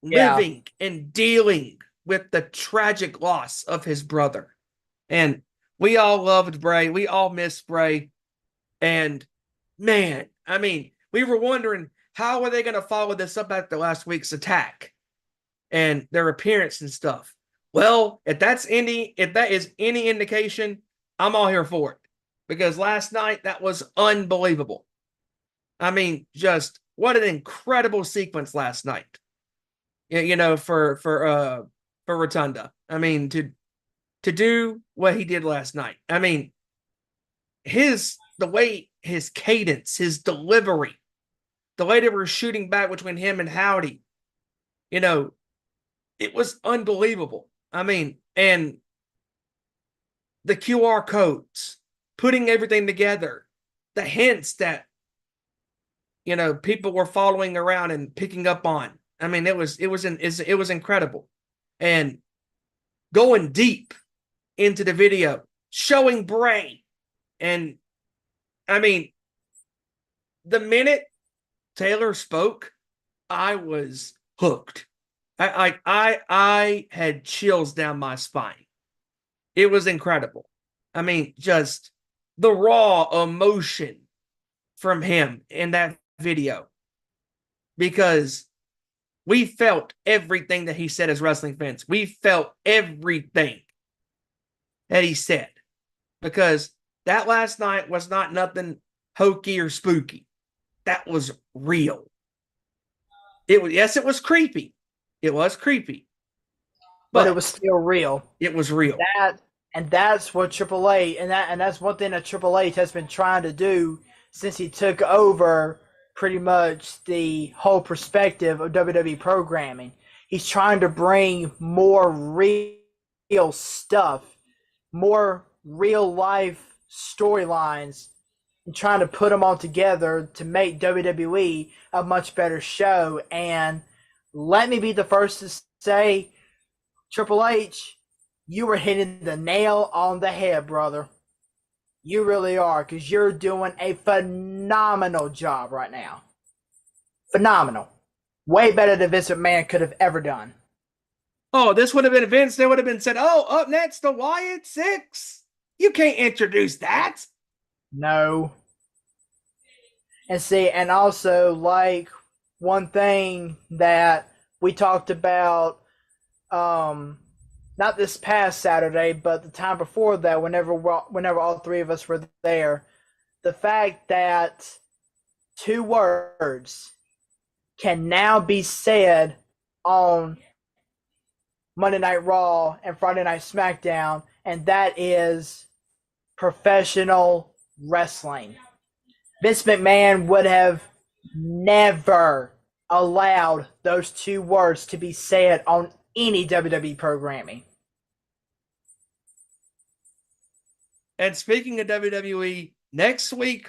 living and dealing with the tragic loss of his brother. And we all loved Bray. We all missed Bray. And man, I mean, we were wondering, how are they going to follow this up after last week's attack and their appearance and stuff? Well, if that is any indication, I'm all here for it, because last night that was unbelievable. I mean, just what an incredible sequence last night. You know, for Rotunda. I mean, to do what he did last night. I mean, the way his cadence, his delivery, the way they were shooting back between him and Howdy, you know, it was unbelievable. I mean, and the QR codes, putting everything together, the hints that, you know, people were following around and picking up on. I mean, it was incredible. And going deep into the video, showing Bray. And I mean, the minute Taylor spoke, I was hooked. I had chills down my spine. It was incredible. I mean, just the raw emotion from him in that video, because we felt everything that he said as wrestling fans. We felt everything that he said, because that last night was not nothing hokey or spooky. That was real. It was creepy. It was creepy. But it was still real. It was real. That's what Triple H, and that's one thing that Triple H has been trying to do since he took over pretty much the whole perspective of WWE programming. He's trying to bring more real stuff, more real life storylines, and trying to put them all together to make WWE a much better show. And let me be the first to say, Triple H, you were hitting the nail on the head, brother. You really are, because you're doing a phenomenal job right now. Phenomenal. Way better than Vince McMahon could have ever done. Oh, this would have been Vince. They would have been said, oh, up next, the Wyand Six. You can't introduce that. No. And see, and also, like, one thing that we talked about, not this past Saturday, but the time before that, whenever all three of us were there, the fact that two words can now be said on Monday Night Raw and Friday Night SmackDown, and that is professional wrestling. Vince McMahon would have never allowed those two words to be said on any WWE programming. And speaking of WWE, next week,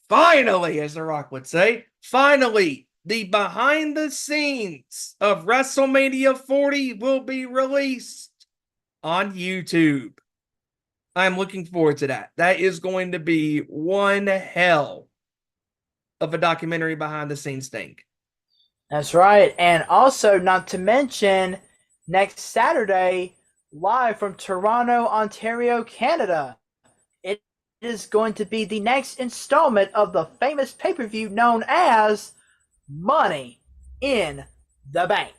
finally, as The Rock would say, finally, the behind the scenes of WrestleMania 40 will be released on YouTube. I'm looking forward to that. That is going to be one hell of a documentary behind the scenes thing. That's right. And also, not to mention, next Saturday, live from Toronto, Ontario, Canada, it is going to be the next installment of the famous pay-per-view known as Money in the Bank.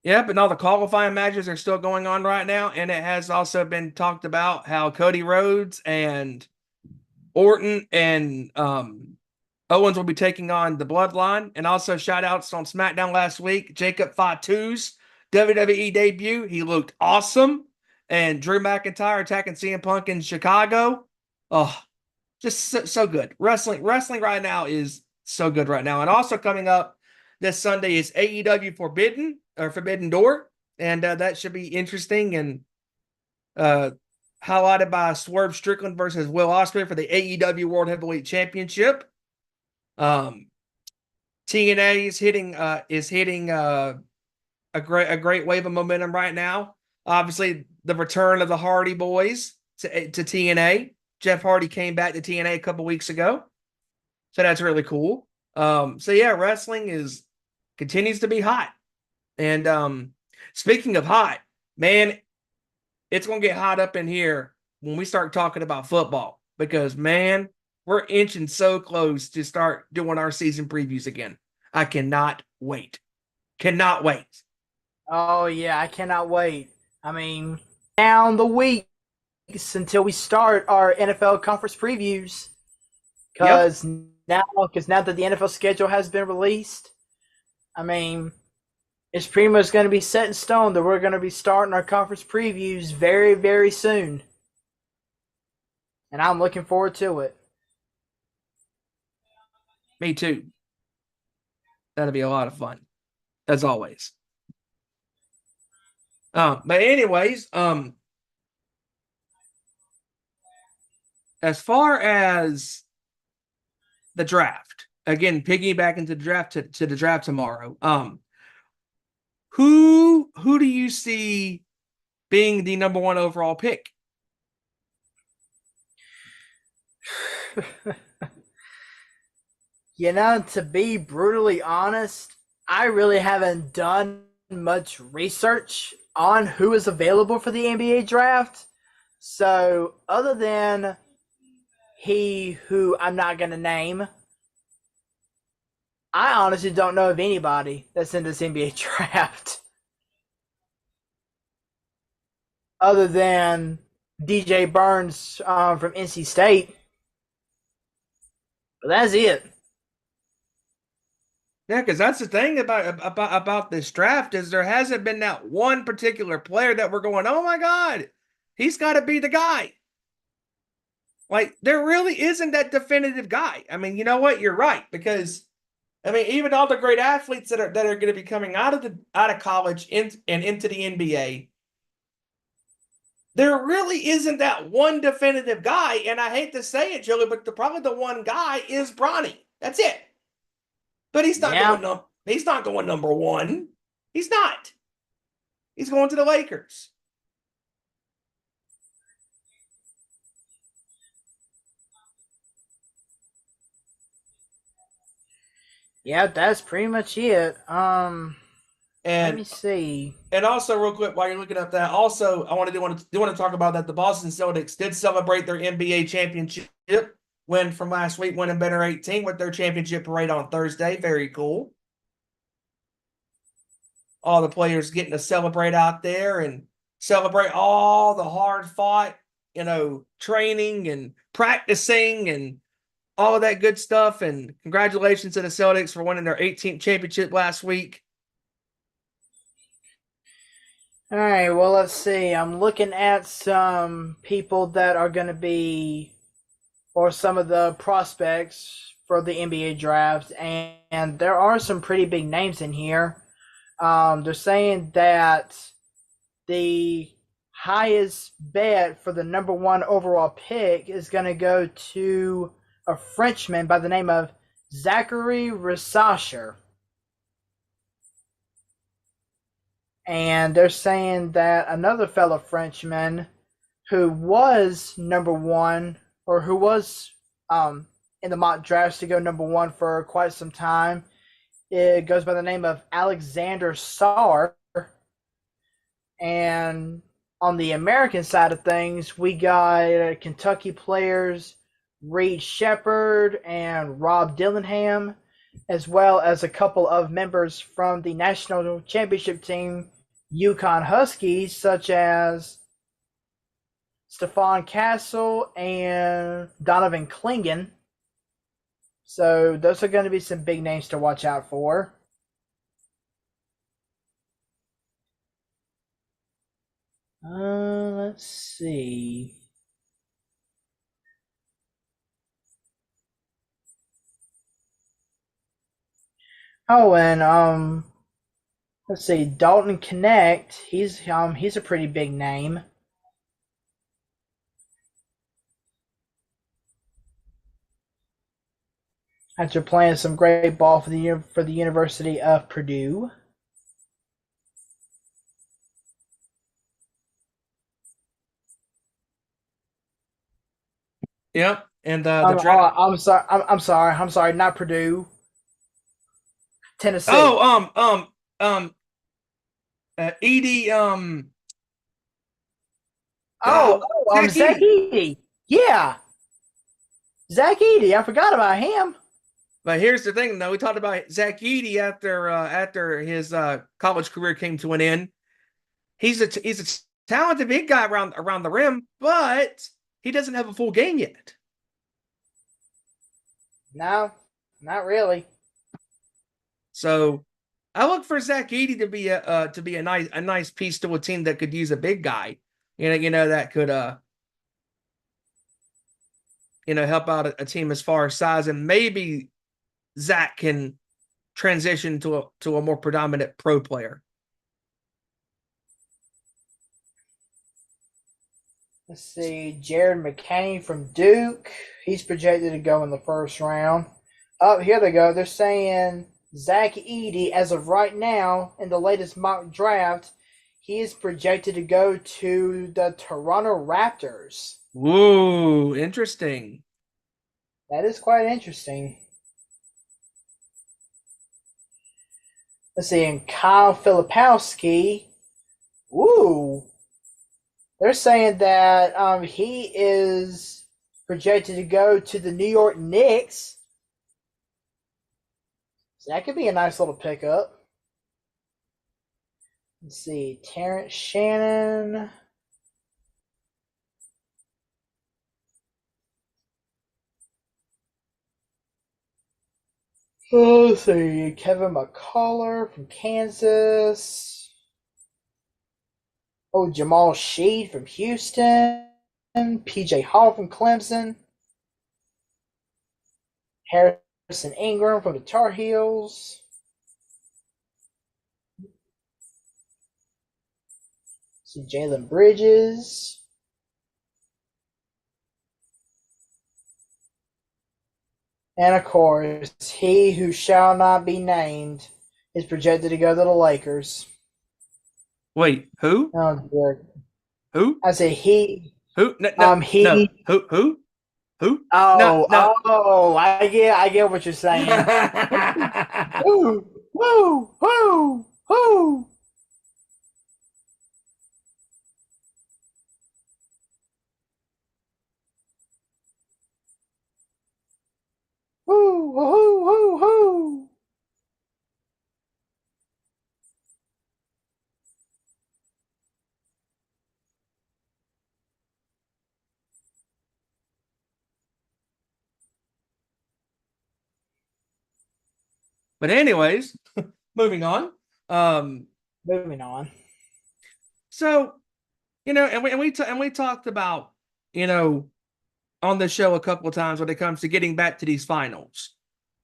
Yep, and all the qualifying matches are still going on right now, and it has also been talked about how Cody Rhodes and Orton and Owens will be taking on the Bloodline. And also shout outs on SmackDown last week, Jacob Fatu's WWE debut. He looked awesome. And Drew McIntyre attacking CM Punk in Chicago. Oh, just so good. Wrestling right now is so good right now. And also coming up this Sunday is AEW Forbidden Door. And that should be interesting and highlighted by Swerve Strickland versus Will Ospreay for the AEW World Heavyweight Championship. TNA is hitting a great wave of momentum right now. Obviously, the return of the Hardy Boys to TNA. Jeff Hardy came back to TNA a couple weeks ago, so that's really cool. So yeah, wrestling continues to be hot. And speaking of hot, man, it's gonna get hot up in here when we start talking about football because man, we're inching so close to start doing our season previews again. I cannot wait. Cannot wait. Oh yeah, I cannot wait. I mean, down the weeks until we start our NFL conference previews. Because now that the NFL schedule has been released, I mean, it's pretty much going to be set in stone that we're going to be starting our conference previews very, very soon. And I'm looking forward to it. Me too. That'll be a lot of fun, as always. But anyways, as far as the draft, again, piggybacking to the draft to the draft tomorrow, who do you see being the number one overall pick? To be brutally honest, I really haven't done much research on who is available for the NBA draft. So, other than he who I'm not going to name, I honestly don't know of anybody that's in this NBA draft. Other than DJ Burns from NC State. But that's it. Yeah, because that's the thing about this draft is there hasn't been that one particular player that we're going, oh my God, he's got to be the guy. Like, there really isn't that definitive guy. I mean, you know what? You're right. Because, I mean, even all the great athletes that are going to be coming out of college and into the NBA, there really isn't that one definitive guy. And I hate to say it, Joey, but probably the one guy is Bronny. That's it. But he's not going number one. He's not. He's going to the Lakers. Yeah, that's pretty much it. And let me see. And also, real quick, while you're looking up that, also I want to talk about that. The Boston Celtics did celebrate their NBA championship win from last week, winning better 18 with their championship parade on Thursday. Very cool. All the players getting to celebrate out there and celebrate all the hard fought, training and practicing and all of that good stuff. And congratulations to the Celtics for winning their 18th championship last week. All right, well, let's see. I'm looking at some people that are going to be, or some of the prospects for the NBA draft, and there are some pretty big names in here. They're saying that the highest bet for the number one overall pick is going to go to a Frenchman by the name of Zachary Resacher. And they're saying that another fellow Frenchman who was number one, or who was in the mock drafts to go number one for quite some time, it goes by the name of Alexander Sarr. And on the American side of things, we got Kentucky players Reed Shepard and Rob Dillingham, as well as a couple of members from the national championship team, Yukon Huskies, such as Stefan Castle and Donovan Klingen. So those are going to be some big names to watch out for. Let's see. Oh, and let's see, Dalton Connect. He's a pretty big name. After playing some great ball for the University of Purdue. Yep. And the draft. I'm sorry, not Purdue. Tennessee. Oh, Edie, Oh, God, Zach Edie. Edey. Yeah, Zach Edey. I forgot about him. But here's the thing, though. We talked about Zach Edey after his college career came to an end. He's a talented big guy around the rim, but he doesn't have a full game yet. No, not really. So I look for Zach Edey to be a nice piece to a team that could use a big guy. That could help out a team as far as size, and maybe Zach can transition to a more predominant pro player. Let's see, Jared McCain from Duke. He's projected to go in the first round. Oh, here they go. They're saying Zach Edey, as of right now, in the latest mock draft, he is projected to go to the Toronto Raptors. Whoa, interesting. That is quite interesting. Let's see, and Kyle Filipowski. Ooh. They're saying that he is projected to go to the New York Knicks. So that could be a nice little pickup. Let's see, Terrence Shannon. Oh, let's see, Kevin McCullough from Kansas. Oh, Jamal Sheed from Houston. PJ Hall from Clemson. Harrison Ingram from the Tar Heels. See Jalen Bridges. And of course, he who shall not be named is projected to go to the Lakers. Wait, who? Oh, dear. Who? I say he. Who? No, He. no. Who? Who? Oh, No. I get what you're saying. Woo, woo, woo, woo. Woo, woo, woo, woo. But anyways, moving on. Moving on. So, and we talked about, on the show a couple of times when it comes to getting back to these finals.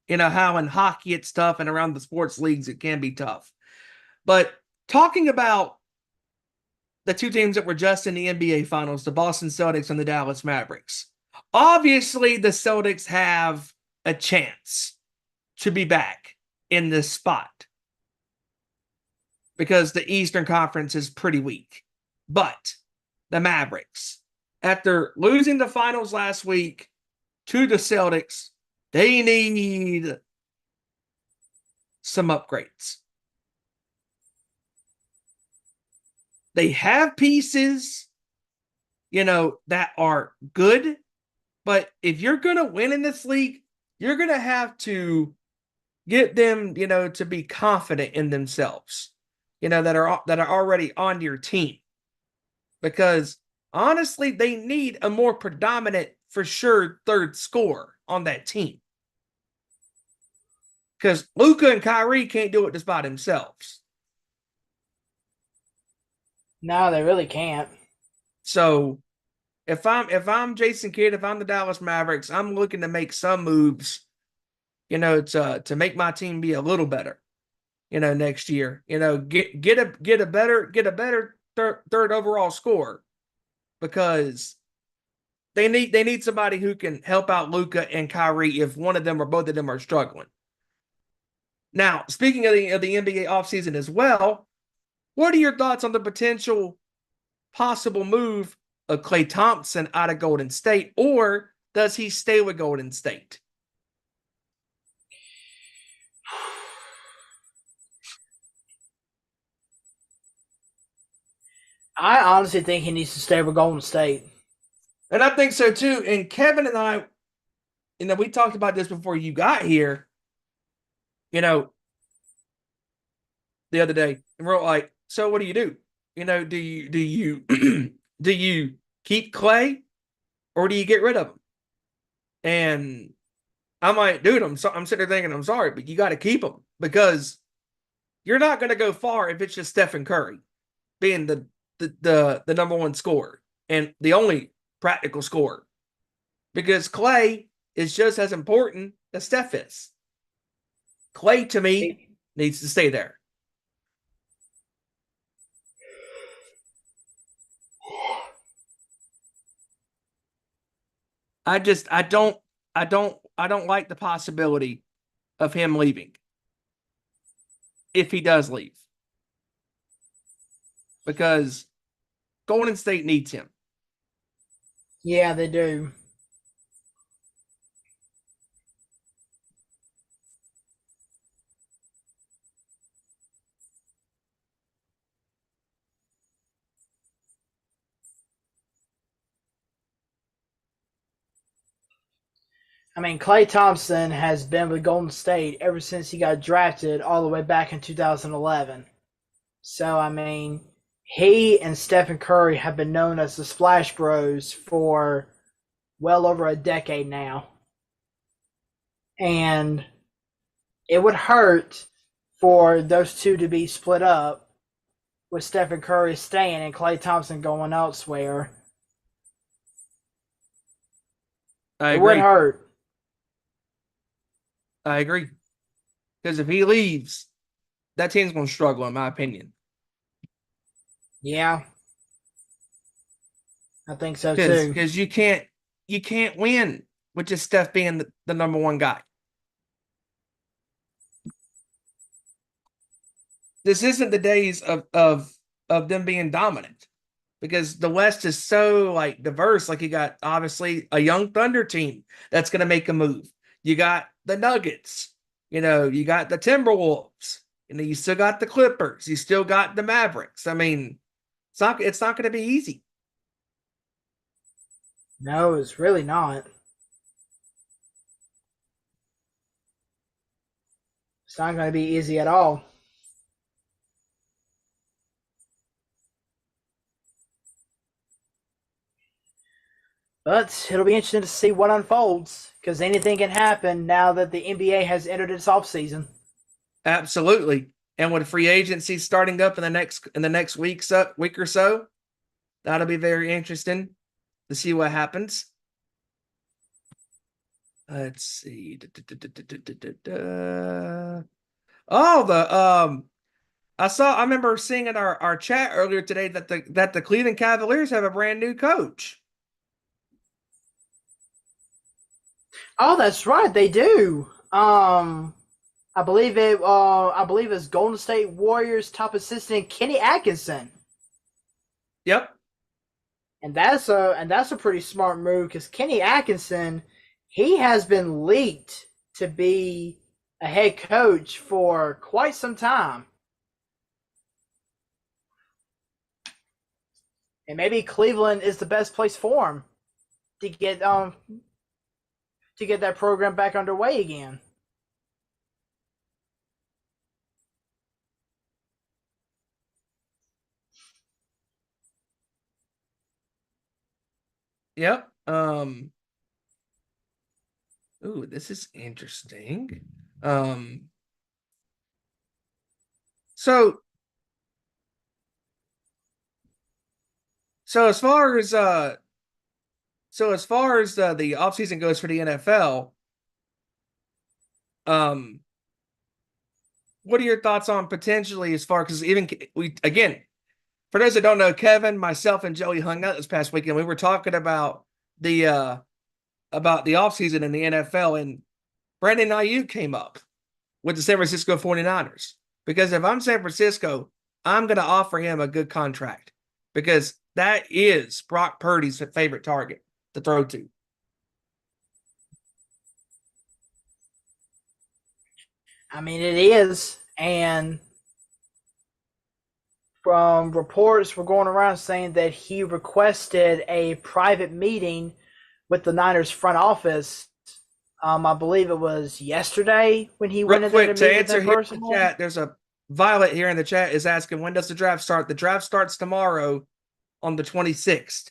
How in hockey it's tough and around the sports leagues it can be tough. But talking about the two teams that were just in the NBA finals, the Boston Celtics and the Dallas Mavericks. Obviously, the Celtics have a chance to be back in this spot because the Eastern Conference is pretty weak. But the Mavericks, after losing the finals last week to the Celtics, they need some upgrades. They have pieces, that are good. But if you're going to win in this league, you're going to have to get them, to be confident in themselves, that are already on your team. Because honestly, they need a more predominant, for sure, third scorer on that team. Because Luka and Kyrie can't do it just by themselves. No, they really can't. So if I'm Jason Kidd, if I'm the Dallas Mavericks, I'm looking to make some moves, to make my team be a little better, next year. Get a better third overall score, because they need somebody who can help out Luka and Kyrie if one of them or both of them are struggling. Now, speaking of the NBA offseason as well, what are your thoughts on the potential possible move of Klay Thompson out of Golden State, or does he stay with Golden State? I honestly think he needs to stay with Golden State. And I think so too. And Kevin and I, we talked about this before you got here, the other day. And we're like, so what do you do? Do you do you keep Klay, or do you get rid of him? And I'm like, dude, I'm sitting there thinking, I'm sorry, but you got to keep him, because you're not going to go far if it's just Stephen Curry being the number one scorer and the only practical scorer, because Klay is just as important as Steph is. Klay, to me, needs to stay there. I don't like the possibility of him leaving, if he does leave, because Golden State needs him. Yeah, they do. I mean, Klay Thompson has been with Golden State ever since he got drafted all the way back in 2011. So, I mean, he and Stephen Curry have been known as the Splash Bros for well over a decade now. And it would hurt for those two to be split up, with Stephen Curry staying and Klay Thompson going elsewhere. I agree. It would hurt. I agree. Because if he leaves, that team's going to struggle, in my opinion. Yeah. I think so too. Because you can't win with just Steph being the number one guy. This isn't the days of them being dominant, because the West is so diverse. Like, you got obviously a young Thunder team that's going to make a move. You got the Nuggets, you got the Timberwolves, you still got the Clippers, you still got the Mavericks. I mean, it's not going to be easy. No, it's really not. It's not going to be easy at all. But it'll be interesting to see what unfolds, because anything can happen now that the NBA has entered its offseason. Absolutely. and with free agency starting up in the next week or so, that'll be very interesting to see what happens. Let's see. Oh, I remember seeing in our chat earlier today that the Cleveland Cavaliers have a brand new coach. Oh, that's right, they do. I believe it's Golden State Warriors top assistant Kenny Atkinson. Yep. And that's a pretty smart move because Kenny Atkinson, he has been leaked to be a head coach for quite some time. And maybe Cleveland is the best place for him to get that program back underway again. Yep. Ooh, this is interesting. So as far as the offseason goes for the NFL, what are your thoughts on potentially as far, because even for those that don't know, Kevin, myself, and Joey hung out this past weekend. We were talking about the offseason in the NFL, and Brandon Ayuk came up with the San Francisco 49ers. Because if I'm San Francisco, I'm going to offer him a good contract because that is Brock Purdy's favorite target to throw to. I mean, it is. And from reports were going around saying that he requested a private meeting with the Niners front office. I believe it was yesterday when he went in there to meet with them personally. Chat, there's a Violet here in the chat is asking, when does the draft start? The draft starts tomorrow on the 26th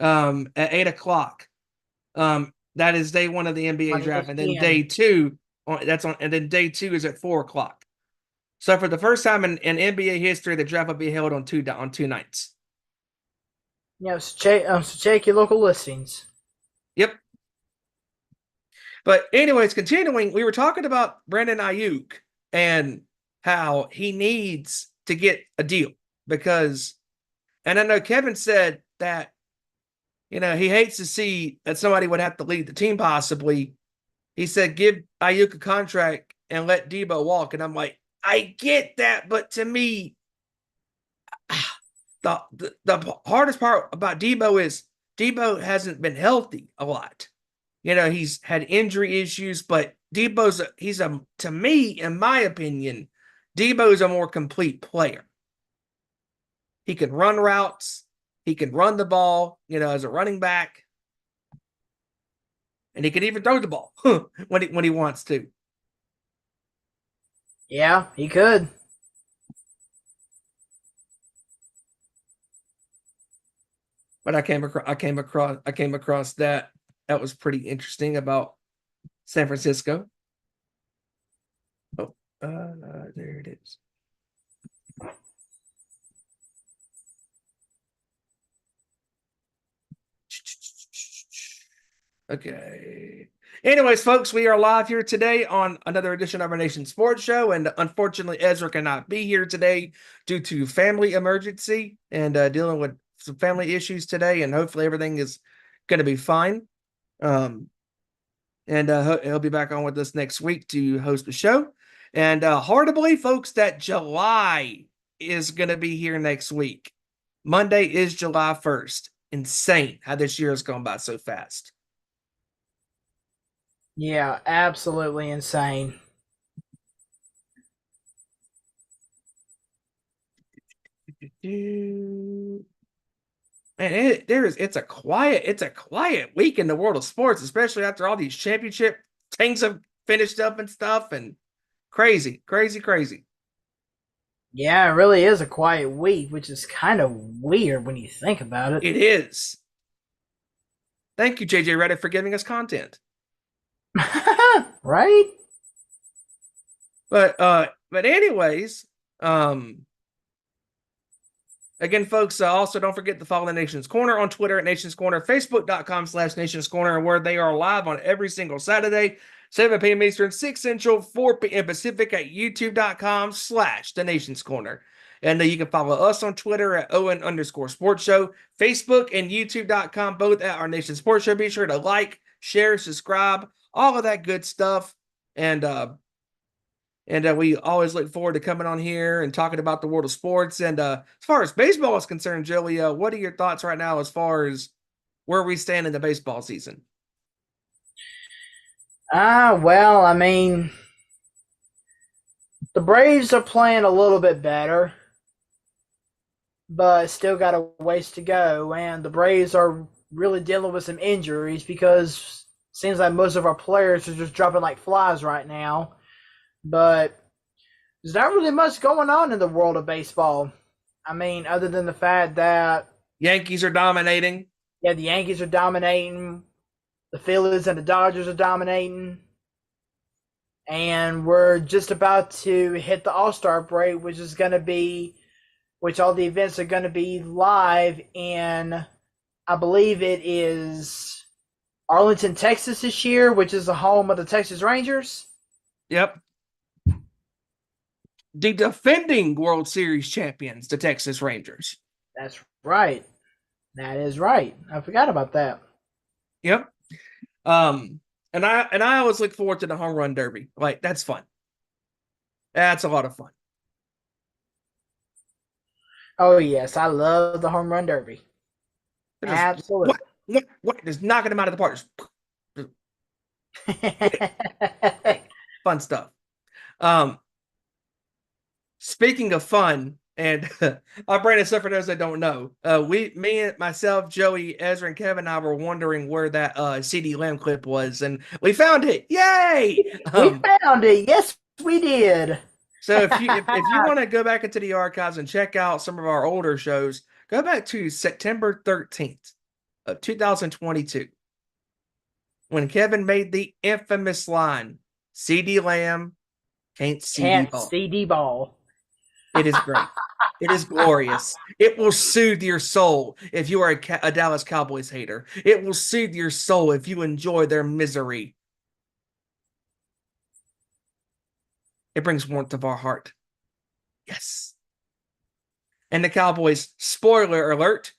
at 8 o'clock. That is day one of the NBA draft. And then day two, and then day two is at 4 o'clock. So for the first time in NBA history, the draft will be held on two nights. Yeah, so check your local listings. Yep. But anyways, continuing, we were talking about Brandon Ayuk and how he needs to get a deal because, and I know Kevin said that, he hates to see that somebody would have to lead the team possibly. He said, give Ayuk a contract and let Debo walk. And I'm like, I get that, but to me, the hardest part about Debo is Debo hasn't been healthy a lot. He's had injury issues, but to me, in my opinion, Debo's a more complete player. He can run routes. He can run the ball, as a running back. And he can even throw the ball when he wants to. Yeah, he could. But I came across that was pretty interesting about San Francisco. Oh, there it is. Okay. Anyways, folks, we are live here today on another edition of our Nation Sports Show, and unfortunately, Ezra cannot be here today due to family emergency and dealing with some family issues today, and hopefully everything is going to be fine. And he'll be back on with us next week to host the show. And hard to believe, folks, that July is going to be here next week. Monday is July 1st. Insane how this year has gone by so fast. Yeah, absolutely insane. Man, it's a quiet week in the world of sports, especially after all these championship things have finished up and stuff, and crazy. Yeah, it really is a quiet week, which is kind of weird when you think about it. It is. Thank you, JJ Redick, for giving us content. Right? But anyways, Um, Again, folks, also don't forget to follow the Nation's Corner on Twitter at Nation's Corner, Facebook.com/Nation's Corner, where they are live on every single Saturday, 7 p.m. Eastern, 6 Central, 4 p.m. Pacific at YouTube.com/The Nation's Corner. And you can follow us on Twitter at Owen_Sports Show, Facebook and YouTube.com, both at Our Nation Sports Show. Be sure to like, share, subscribe, all of that good stuff. And we always look forward to coming on here and talking about the world of sports. And as far as baseball is concerned, Joey, what are your thoughts right now as far as where we stand in the baseball season? Well, I mean, the Braves are playing a little bit better, but still got a ways to go. And the Braves are really dealing with some injuries because it seems like most of our players are just dropping like flies right now. But there's not really much going on in the world of baseball. I mean, other than the fact that Yankees are dominating. the Yankees are dominating, the Phillies and the Dodgers are dominating, and we're just about to hit the All-Star break, which all the events are going to be live in, I believe it is Arlington, Texas this year, which is the home of the Texas Rangers. Yep. The defending World Series champions, the Texas Rangers. That's right. That is right. I forgot about that. Yep. And I always look forward to the home run derby. Like, that's fun. That's a lot of fun. Oh yes, I love the home run derby. Absolutely. What? Just knocking them out of the park. Fun stuff. Speaking of fun, and I'll bring this up for those that don't know. Me and myself, Joey, Ezra, and Kevin and I were wondering where that CD Lamb clip was, and we found it. Yay! We found it. Yes, we did. So if you want to go back into the archives and check out some of our older shows, go back to September 13th of 2022 when Kevin made the infamous line, CD Lamb can't CD ball. It is great. It is glorious. It will soothe your soul if you are a Dallas Cowboys hater. It will soothe your soul if you enjoy their misery. It brings warmth to our heart. Yes. And the Cowboys, spoiler alert,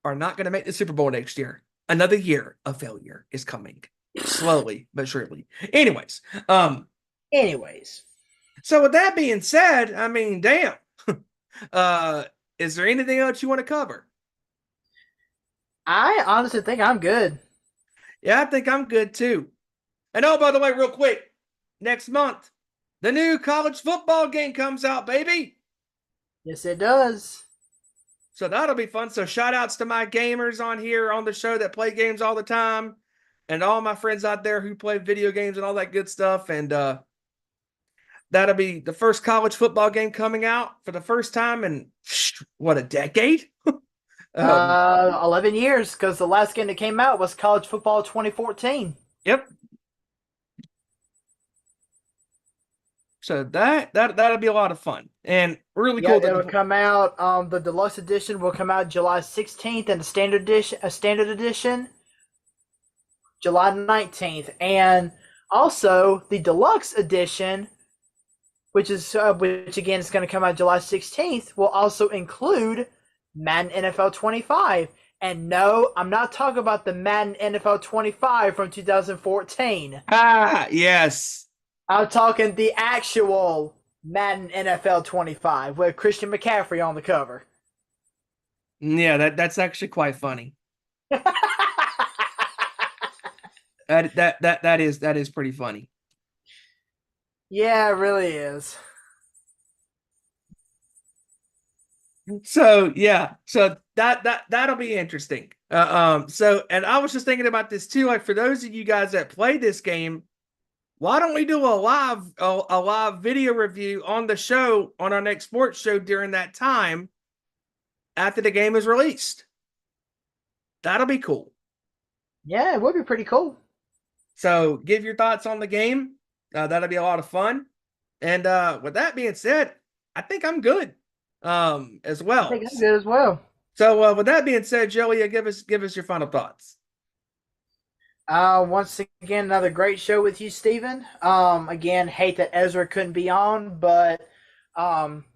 are not going to make the Super Bowl next year. Another year of failure is coming. Slowly but surely. Anyways. So with that being said, I mean, damn. Is there anything else you want to cover? I honestly think I'm good. Yeah, I think I'm good too. And oh, by the way, real quick, next month, the new college football game comes out, baby. Yes, it does. So that'll be fun. So shout outs to my gamers on here on the show that play games all the time, and all my friends out there who play video games and all that good stuff. And that'll be the first college football game coming out for the first time in, what, a decade? 11 years, because the last game that came out was College Football 2014. Yep. So that'll be a lot of fun and really cool. It'll come out. The deluxe edition will come out July 16th, and the standard edition July 19th, and also the deluxe edition, which again is going to come out July 16th, will also include Madden NFL 25. And no, I'm not talking about the Madden NFL 25 from 2014. Ah, yes. I'm talking the actual Madden NFL 25 with Christian McCaffrey on the cover. Yeah, that's actually quite funny. that is pretty funny. Yeah, it really is. So yeah, so that'll be interesting. So, and I was just thinking about this too. Like, for those of you guys that play this game, why don't we do a live video review on the show on our next sports show during that time after the game is released? That'll be cool. Yeah, it would be pretty cool. So give your thoughts on the game. That'll be a lot of fun. And with that being said, I think I'm good as I well. think I did as well. So with that being said, Joey, give us your final thoughts. Once again, another great show with you, Steven. Again, hate that Ezra couldn't be on, but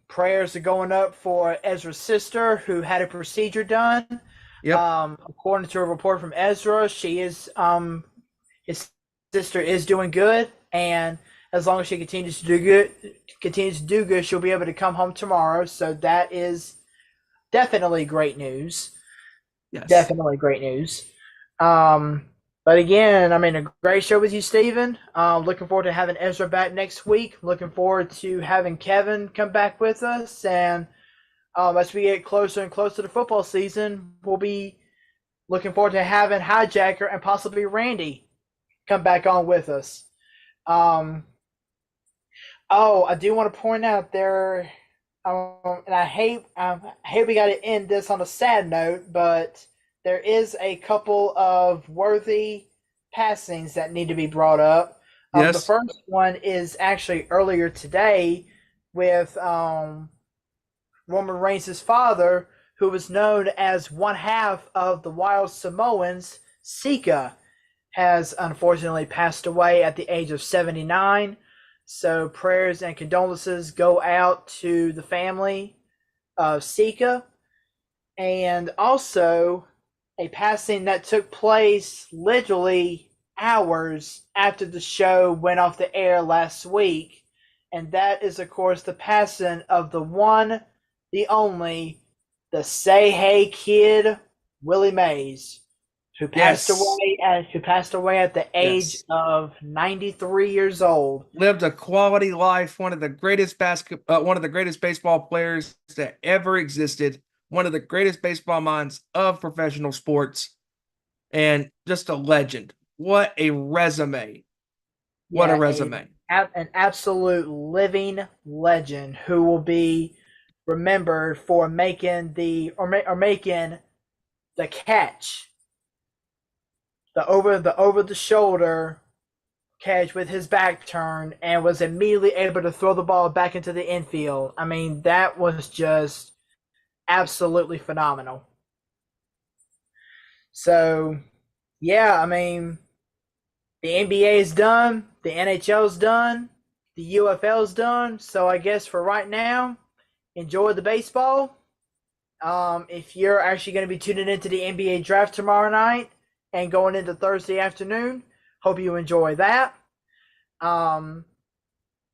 prayers are going up for Ezra's sister who had a procedure done. Yep. According to a report from Ezra, she is his sister is doing good, and as long as she continues to do good, she'll be able to come home tomorrow. So that is definitely great news. Yes. Definitely great news. Um, but again, I mean, a great show with you, Steven. Looking forward to having Ezra back next week. Looking forward to having Kevin come back with us. And as we get closer and closer to football season, we'll be looking forward to having Hijacker and possibly Randy come back on with us. Um, I do want to point out there, and I hate we got to end this on a sad note, but there is a couple of worthy passings that need to be brought up. The Yes. first one is actually earlier today with Roman Reigns' father, who was known as one half of the Wild Samoans, Sika, has unfortunately passed away at the age of 79. So prayers and condolences go out to the family of Sika. And also a passing that took place literally hours after the show went off the air last week. And that is, of course, the passing of the one, the only, the Say Hey Kid, Willie Mays, Yes. who passed away at the age Yes. of 93 years old. Lived a quality life, one of the greatest baseball players that ever existed, one of the greatest baseball minds of professional sports, and just a legend. What a resume. What a Yeah, resume. an absolute living legend who will be remembered for making the catch, the over the shoulder catch with his back turned, and was immediately able to throw the ball back into the infield. I mean, that was just absolutely phenomenal. So, yeah, I mean, the NBA is done, the NHL is done, the UFL is done. So I guess for right now, enjoy the baseball. If you're actually going to be tuning into the NBA draft tomorrow night and going into Thursday afternoon, hope you enjoy that. Um,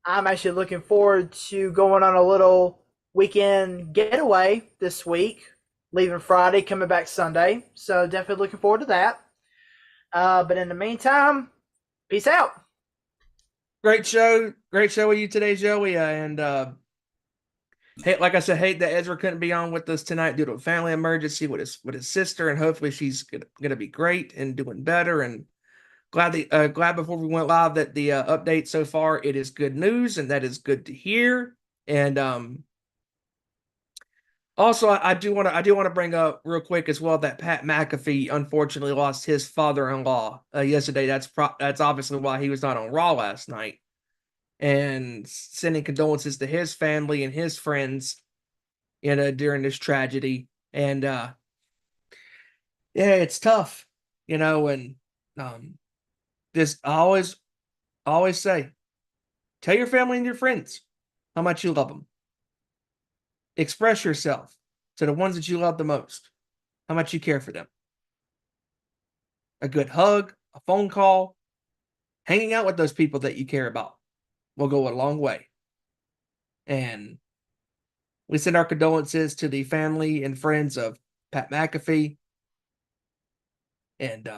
I'm actually looking forward to going on a little weekend getaway this week, leaving Friday, coming back Sunday. So definitely looking forward to that. But in the meantime, peace out. Great show. Great show with you today, Joey. And hey, like I said, hate that Ezra couldn't be on with us tonight due to a family emergency with his sister, and hopefully she's gonna be great and doing better. And glad before we went live that the update so far, it is good news, and that is good to hear. And also, I do want to bring up real quick as well that Pat McAfee unfortunately lost his father-in-law yesterday. That's obviously why he was not on Raw last night. And sending condolences to his family and his friends, during this tragedy. And yeah, it's tough, and just always say, tell your family and your friends how much you love them. Express yourself to the ones that you love the most, how much you care for them. A good hug, a phone call, hanging out with those people that you care about will go a long way. And we send our condolences to the family and friends of Pat McAfee and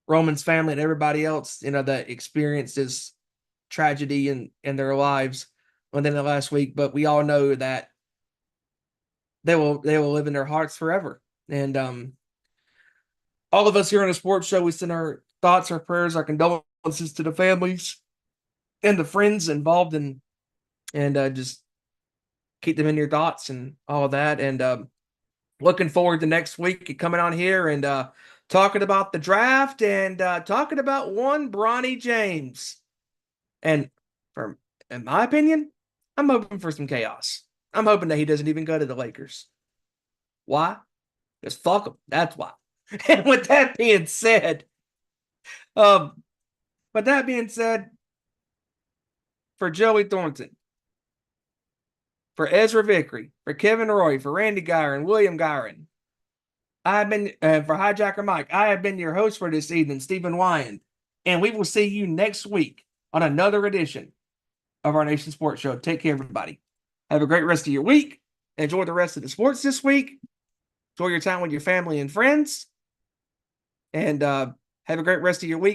Roman's family and everybody else, that experienced this tragedy in their lives within the last week. But we all know that they will live in their hearts forever. And all of us here on the sports show, we send our thoughts, our prayers, our condolences to the families and the friends involved and just keep them in your thoughts and all of that. And looking forward to next week coming on here and talking about the draft and talking about one Bronny James. And from in my opinion, I'm hoping for some chaos. I'm hoping that he doesn't even go to the Lakers. Why? Because fuck him. That's why. And with that being said, um, but that being said, for Joey Thornton, for Ezra Vickery, for Kevin Roy, for Randy Gyron, William Gyron, I have been for Hijacker Mike. I have been your host for this evening, Stephen Wyand, and we will see you next week on another edition of our Nation Sports Show. Take care, everybody. Have a great rest of your week. Enjoy the rest of the sports this week. Enjoy your time with your family and friends, and have a great rest of your week.